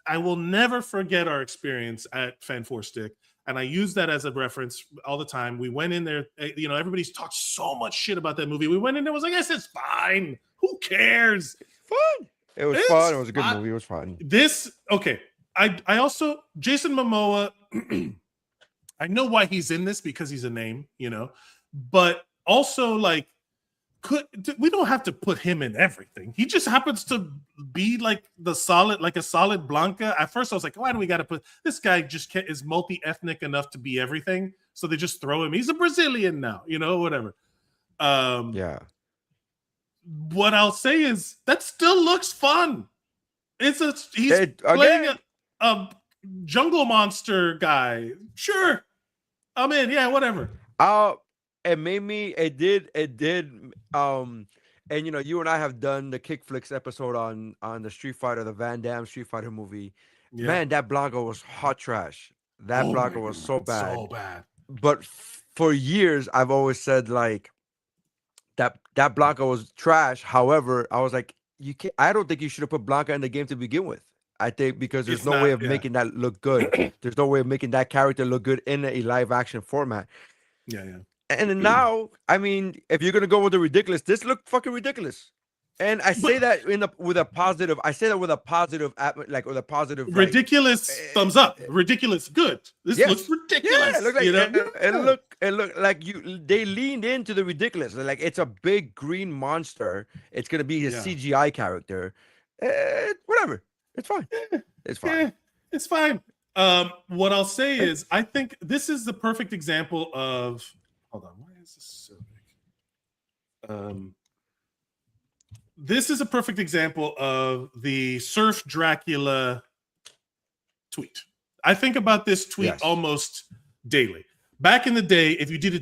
I will never forget our experience at Fan 4 Stick, and I use that as a reference all the time. We went in there, everybody's talked so much shit about that movie. We went in there, was like, yes, it's fine. Who cares? Fun. It was fun. It was a good movie. It was fun. I also Jason Momoa. I know why he's in this because he's a name, but also like. We don't have to put him in everything. He just happens to be like a solid Blanca. At first, I was like, why do we got to put this guy? Just is multi-ethnic enough to be everything, so they just throw him. He's a Brazilian now, whatever. Yeah. What I'll say is that still looks fun. He's playing a jungle monster guy. Sure, I'm in. Yeah, whatever. It did. And you and I have done the Kick Flicks episode on the Street Fighter, the Van Damme Street Fighter movie. Yeah. Man, that Blanca was hot trash. That Blanca was so bad. So bad. But for years, I've always said like that Blanca was trash. However, I was like, I don't think you should have put Blanca in the game to begin with. I think because there's no way of making that look good. There's no way of making that character look good in a live action format. Yeah. And then now, I mean, if you're gonna go with the ridiculous, this looked fucking ridiculous. And I say that with a positive. I say that with a positive, with a positive. Ridiculous thumbs up. Ridiculous good. This looks ridiculous. Yeah, it looked like it looked like they leaned into the ridiculous. Like it's a big green monster. It's gonna be his CGI character. Whatever. It's fine. It's fine. Yeah, it's fine. What I'll say is, I think this is the perfect example of. Hold on, why is this so big? This is a perfect example of the Surf Dracula tweet. I think about this tweet almost daily. Back in the day, if you did a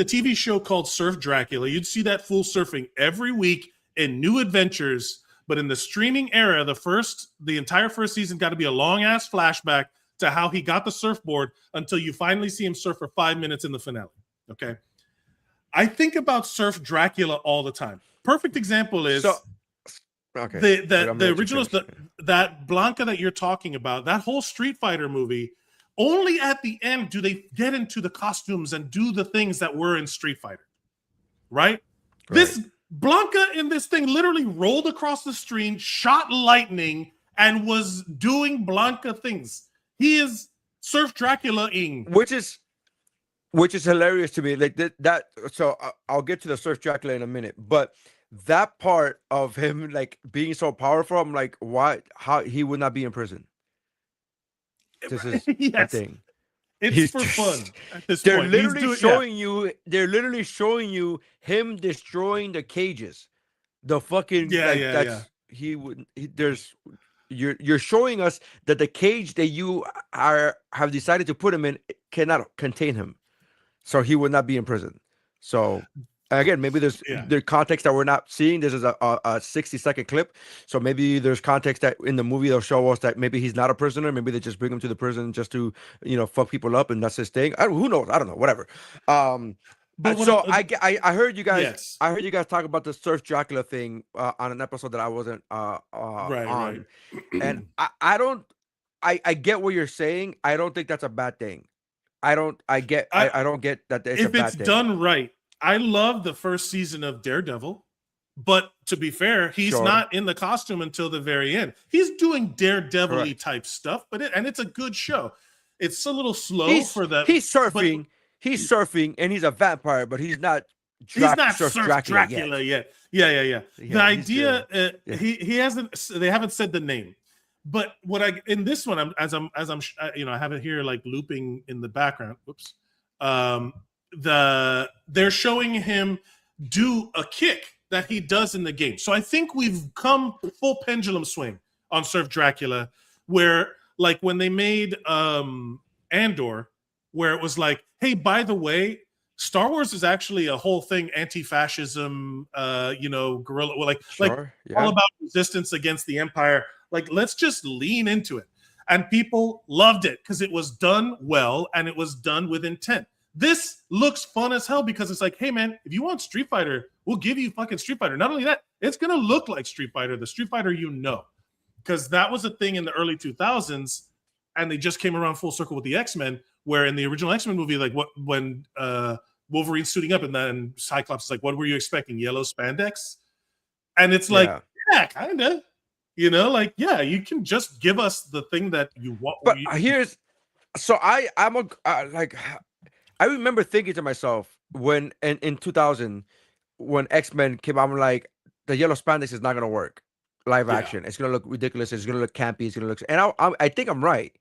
TV show called Surf Dracula, you'd see that fool surfing every week in new adventures But in the streaming era, the entire first season got to be a long ass flashback to how he got the surfboard until you finally see him surf for 5 minutes in the finale. Okay. I think about Surf Dracula all the time. Perfect example is the originals, that Blanca that you're talking about, that whole Street Fighter movie. Only at the end do they get into the costumes and do the things that were in Street Fighter, right? This Blanca in this thing literally rolled across the screen, shot lightning, and was doing Blanca things. He is Surf Dracula-ing. Which is hilarious to me. Like that. So I'll get to the Surf Dracula in a minute, but that part of him like being so powerful, I'm like, why? How he would not be in prison? This is a thing. It's for fun at this they're point. Literally showing you. They're literally showing you him destroying the cages. The fucking You're showing us that the cage that you have decided to put him in cannot contain him, so he would not be in prison. So. Again, maybe there's context that we're not seeing. This is a 60-second clip. So maybe there's context that in the movie they'll show us that maybe he's not a prisoner. Maybe they just bring him to the prison just to, fuck people up, and that's his thing. Who knows? I don't know. Whatever. I heard you guys. Yes. I heard you guys talk about the Surf Dracula thing on an episode that I wasn't on. Right. And I get what you're saying. I don't think that's a bad thing. I don't get that it's a bad thing. If it's done right. I love the first season of Daredevil, but to be fair, he's not in the costume until the very end. He's doing Daredevil-y type stuff, and it's a good show. It's a little slow for that. He's surfing, and he's a vampire, but he's not. He's not Surf Dracula yet. Yeah. The idea, he hasn't. They haven't said the name, but in this one, I have it here like looping in the background. Oops. They're showing him do a kick that he does in the game. So I think we've come full pendulum swing on Surf Dracula, where like when they made Andor, where it was like, hey, by the way, Star Wars is actually a whole thing, anti-fascism, guerrilla, all about resistance against the Empire. Like, let's just lean into it. And people loved it because it was done well and it was done with intent. This looks fun as hell because it's like, hey, man, if you want Street Fighter, we'll give you fucking Street Fighter. Not only that, it's going to look like Street Fighter, the Street Fighter because that was a thing in the early 2000s, and they just came around full circle with the X-Men, where in the original X-Men movie, like when Wolverine's suiting up and then Cyclops is like, what were you expecting, yellow spandex? And it's like, yeah kind of. You can just give us the thing that you want. But I remember thinking to myself when in 2000 when X-Men came out, I'm like, the yellow spandex is not gonna work live action. It's gonna look ridiculous. It's gonna look campy. It's gonna look, and I think I'm right.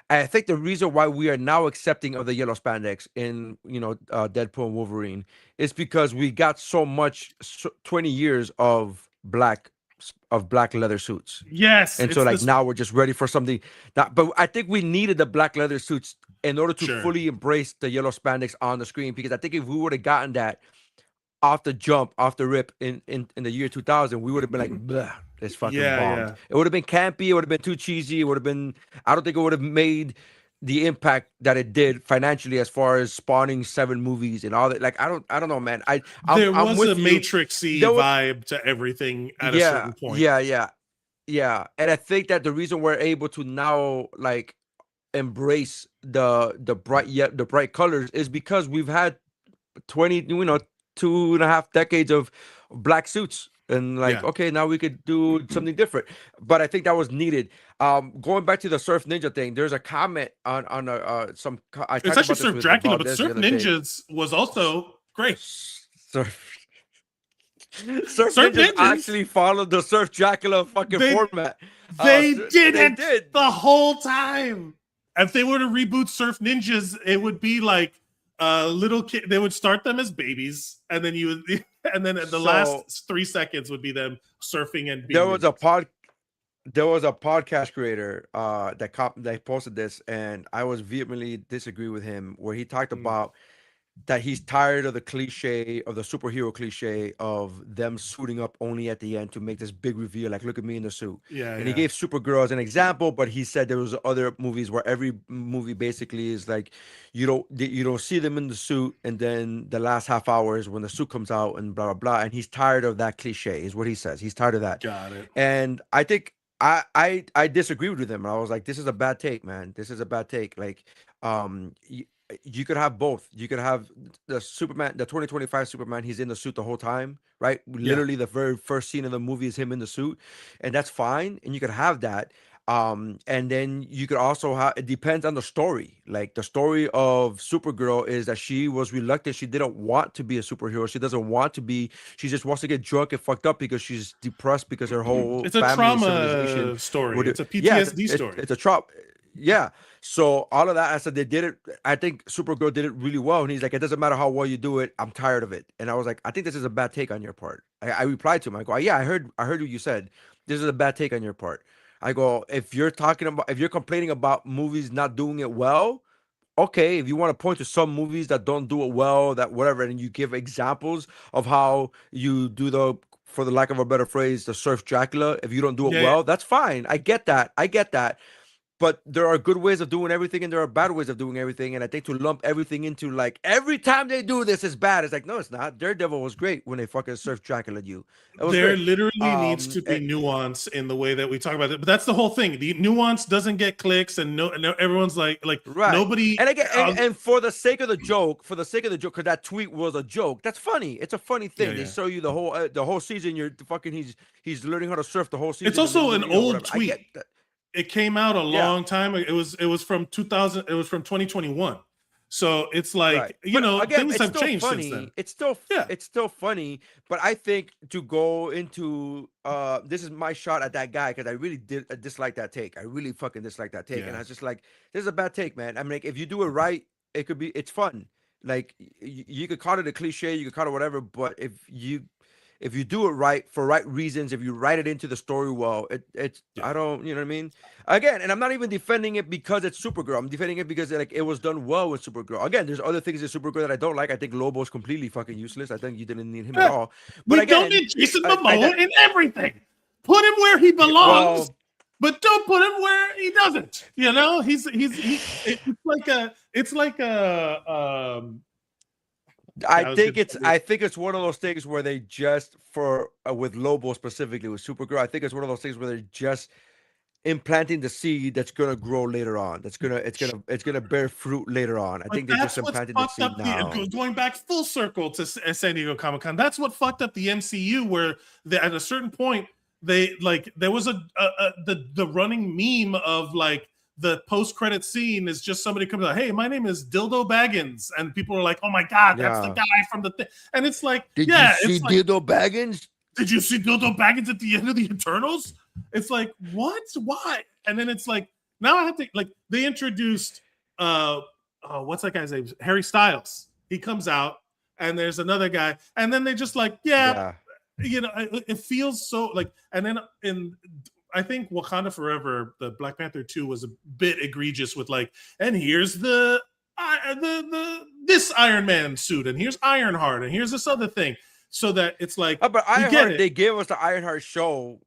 I think the reason why we are now accepting of the yellow spandex in Deadpool and Wolverine is because we got so much 20 years of black leather suits. Yes. And so now we're just ready for something. But I think we needed the black leather suits in order to fully embrace the yellow spandex on the screen, because I think if we would have gotten that off the rip in the year 2000, we would have been like, bleh, it's fucking bombed. Yeah. It would have been campy. It would have been too cheesy. It would have been, I don't think it would have made the impact that it did financially as far as spawning 7 movies and all that. Like, I don't know, man. There was a Matrix-y vibe to everything at a certain point. Yeah. And I think that the reason we're able to now like embrace the bright colors is because we've had 2.5 decades of black suits, and okay, now we could do something different. But I think that was needed. Going back to the Surf Ninja thing, there's a comment on some. It's actually Surf Dracula, but Surf Ninjas was also great. Surf Ninjas actually followed the Surf Dracula fucking format. They did the whole time. If they were to reboot Surf Ninjas, it would be like little kid. They would start them as babies, and then the last 3 seconds would be them surfing and being. There was a podcast creator that posted this, and I was vehemently disagree with him, where he talked about that he's tired of the cliche of the superhero cliche of them suiting up only at the end to make this big reveal, like look at me in the suit. Yeah, And yeah. he gave Supergirl as an example, but he said there was other movies where every movie basically is like you don't see them in the suit, and then the last half hour is when the suit comes out and blah blah blah. And he's tired of that cliche, is what he says. He's tired of that. Got it. And I think I disagreed with him. I was like, this is a bad take, man. This is a bad take. Like, you could have both. You could have the Superman, the 2025 Superman. He's in the suit the whole time, right? Literally, the very first scene of the movie is him in the suit, and that's fine. And you could have that. And then you could also have. It depends on the story. Like the story of Supergirl is that she was reluctant. She didn't want to be a superhero. She doesn't want to be. She just wants to get drunk and fucked up because she's depressed because her whole It's a family trauma civilization story. It's a yeah, PTSD story. It's a trauma. Yeah. So all of that, I said they did it. I think Supergirl did it really well. And he's like, it doesn't matter how well you do it. I'm tired of it. And I was like, I think this is a bad take on your part. I replied to him. I go, yeah, I heard what you said. This is a bad take on your part. I go, if you're complaining about movies not doing it well, okay, if you want to point to some movies that don't do it well, that whatever, and you give examples of how you do the, for the lack of a better phrase, the surf Dracula, if you don't do it well, that's fine. I get that. But there are good ways of doing everything and there are bad ways of doing everything. And I think to lump everything into like every time they do this is bad. It's like, no, it's not. Daredevil was great when they fucking surf Dracula at you. There literally needs to be nuance in the way that we talk about it. But that's the whole thing. The nuance doesn't get clicks, and no everyone's like right. Nobody. And again, and for the sake of the joke, because that tweet was a joke. That's funny. It's a funny thing. They show you the whole season. You're fucking. He's learning how to surf the whole season. It's also an old tweet. It came out a long time. It was from 2000. It was from 2021. So it's like again, things have changed since then. It's still funny. But I think to go into this is my shot at that guy because I really did dislike that take. I really fucking dislike that take, and I was just like, this is a bad take, man. I mean, like, if you do it right, it's fun. Like you could call it a cliche, you could call it whatever, but if you do it right for right reasons, if you write it into the story well, I don't, you know what I mean? Again, and I'm not even defending it because it's Supergirl. I'm defending it because it was done well with Supergirl. Again, there's other things in Supergirl that I don't like. I think Lobo's completely fucking useless. I think you didn't need him at all. But we don't need Jason Momoa in everything. Put him where he belongs, but don't put him where he doesn't. You know, it's like a. I think it's one of those things where they just with Lobo specifically with Supergirl. I think it's one of those things where they're just implanting the seed that's gonna grow later on. It's gonna bear fruit later on. I think they just implanted the seed now. Going back full circle to San Diego Comic-Con, that's what fucked up the MCU. Where at a certain point there was the running meme of like. The post-credit scene is just somebody comes out, hey, my name is Dildo Baggins, and people are like, oh my god, that's the guy from the thing. And it's like, did you see Dildo Baggins? Did you see Dildo Baggins at the end of the Eternals? It's like, what? Why? And then it's like, now I have to they introduced what's that guy's name? Harry Styles. He comes out, and there's another guy, and then they just it feels so and then I think Wakanda Forever, the Black Panther 2 was a bit egregious with and here's the this Iron Man suit, and here's Ironheart, and here's this other thing, so that it's like. But Ironheart, they gave us the Ironheart show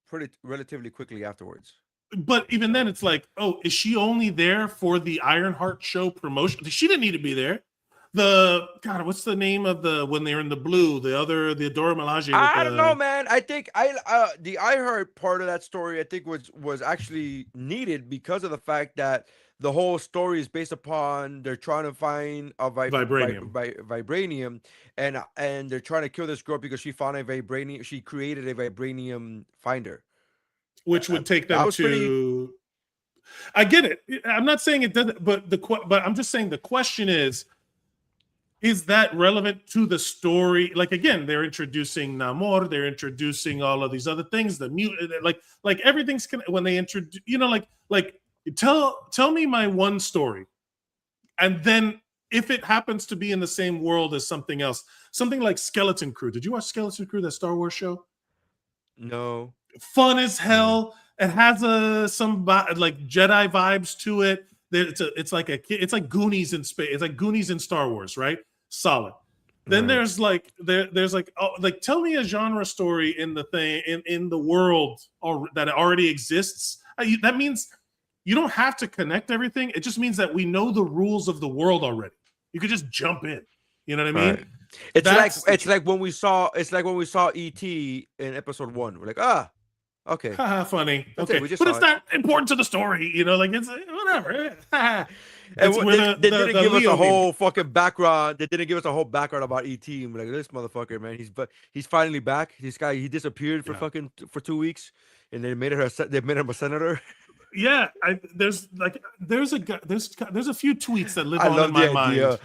pretty relatively quickly afterwards. But even then, it's like, oh, is she only there for the Ironheart show promotion? She didn't need to be there. What's the name of when they're in the blue? The Dora Milaje. I don't know, man. I think the Ironheart part of that story, I think was actually needed because of the fact that the whole story is based upon they're trying to find a vibranium, and they're trying to kill this girl because she found a vibranium. She created a vibranium finder, which would take them to. I get it. I'm not saying it doesn't, but I'm just saying the question is that relevant to the story? Again, they're introducing Namor, they're introducing all of these other things, the mutant, everything's when they introduce, tell me my one story, and then if it happens to be in the same world as something else, something like Skeleton Crew. Did you watch Skeleton Crew, that Star Wars show? No. Fun as hell. It has some Jedi vibes to it. it's like Goonies in space. It's like Goonies in Star Wars, right? Solid. Then there's like tell me a genre story in the thing in the world that already exists. That means you don't have to connect everything. It just means that we know the rules of the world already. You could just jump in. You know what I mean? Right. It's like when we saw E.T. in episode 1. We're like, okay. Funny. That's okay, but it's not important to the story. You know, like it's whatever. And they didn't give us a whole fucking background. They didn't give us a whole background about E.T. We're like, this motherfucker, man. He's finally back. This guy, he disappeared for 2 weeks, and they made him a senator. Yeah, there's a few tweets that live on in my mind.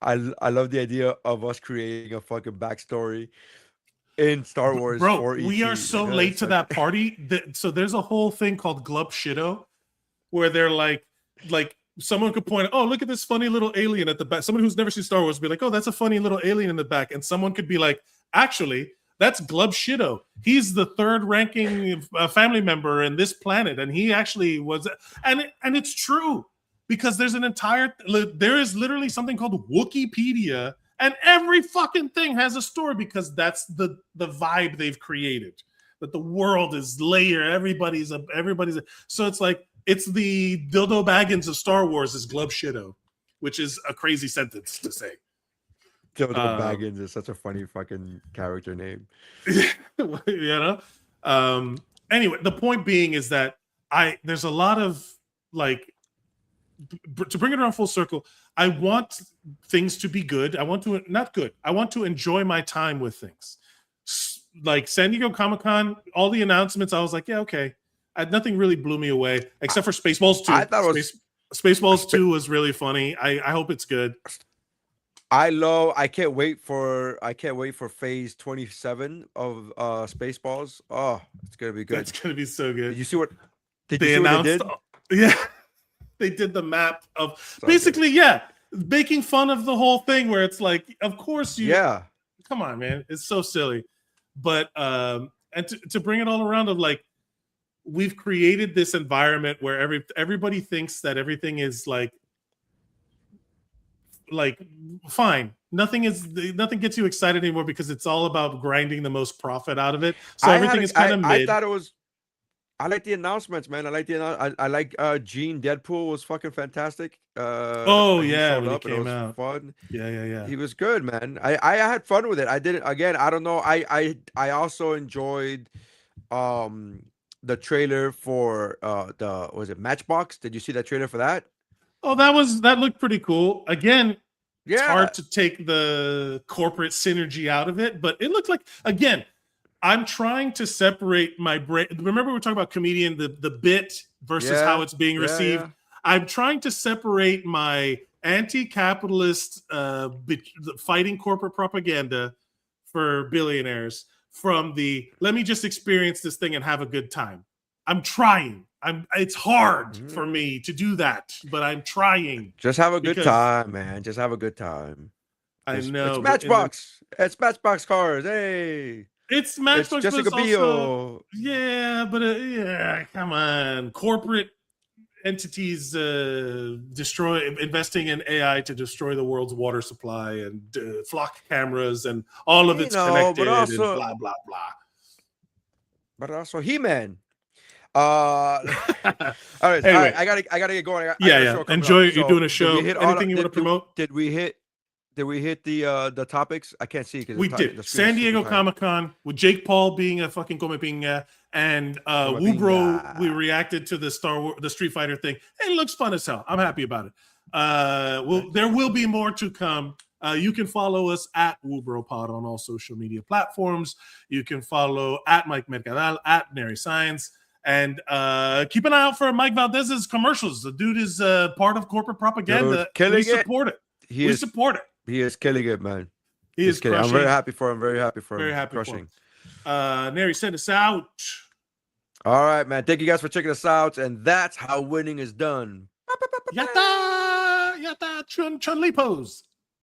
I love the idea of us creating a fucking backstory in Star Wars. Bro, for we are so late to that party. So there's a whole thing called Glub Shitto, where they're like someone could point, oh, look at this funny little alien at the back. Someone who's never seen Star Wars would be like, oh, that's a funny little alien in the back. And someone could be like, actually, that's Glub Shitto. He's the third ranking family member in this planet. And he actually was, and it's true, because there is literally something called Wikipedia, and every fucking thing has a story, because that's the vibe they've created. That the world is layered. Everybody's so it's like, it's the Dildo Baggins of Star Wars is Glub Shitto, which is a crazy sentence to say. Dildo Baggins is such a funny fucking character name. You know? Anyway, the point being is that there's a lot of, like, to bring it around full circle, I want things to be good. I want to enjoy my time with things. Like San Diego Comic-Con, all the announcements, I was like, yeah, okay. Nothing really blew me away except for Spaceballs 2. I thought Spaceballs 2 was really funny. I hope it's good. I can't wait for phase 27 of Spaceballs. Oh, it's gonna be good. It's gonna be so good. Did you see what they announced? Yeah, they did the map of basically, making fun of the whole thing, where it's like, of course come on, man, it's so silly. But and to bring it all around, of like, we've created this environment where everybody thinks that everything is like fine. Nothing gets you excited anymore, because it's all about grinding the most profit out of it. So everything is kind of mid. I like the announcements, man. I like Gene Deadpool was fucking fantastic. When he came out, fun. Yeah. He was good, man. I had fun with it. I didn't. Again, I don't know. I also enjoyed the trailer for was it Matchbox? Did you see that trailer for that? Oh, that looked pretty cool. Again, it's hard to take the corporate synergy out of it, but it looked like, again, I'm trying to separate my brain. Remember, we were talking about comedian, the bit versus how it's being received. Yeah. I'm trying to separate my anti-capitalist fighting corporate propaganda for billionaires from the let me just experience this thing and have a good time. I'm trying. It's hard for me to do that, but I'm trying. Just have a good time, man. Just have a good time. I know. It's Matchbox. It's Matchbox cars. Hey. It's Matchbox. It's Jessica Biel. But come on. Corporate entities investing in AI to destroy the world's water supply, and flock cameras, and all of it's connected, but also, and blah, blah, blah. But also He-Man. All right. Anyway, I gotta get going. Enjoy. You're doing a show. Anything you want to promote? Did we hit the topics? I can't see because we did. San Diego Comic-Con with Jake Paul being a fucking come pinga, and WUBro. We reacted to the Street Fighter thing. It looks fun as hell. I'm happy about it. There will be more to come. You can follow us at WUBro Pod on all social media platforms. You can follow at Mike Mercadal, at Neri Saenz. And keep an eye out for Mike Valdez's commercials. The dude is part of corporate propaganda. We support it. We support it. He is killing it, man. He is crushing. I'm very happy for him. Very happy for him. Very happy crushing. For him. Neri, send us out. All right, man. Thank you guys for checking us out. And that's how winning is done. Yatta! Yatta! Chun Li pose.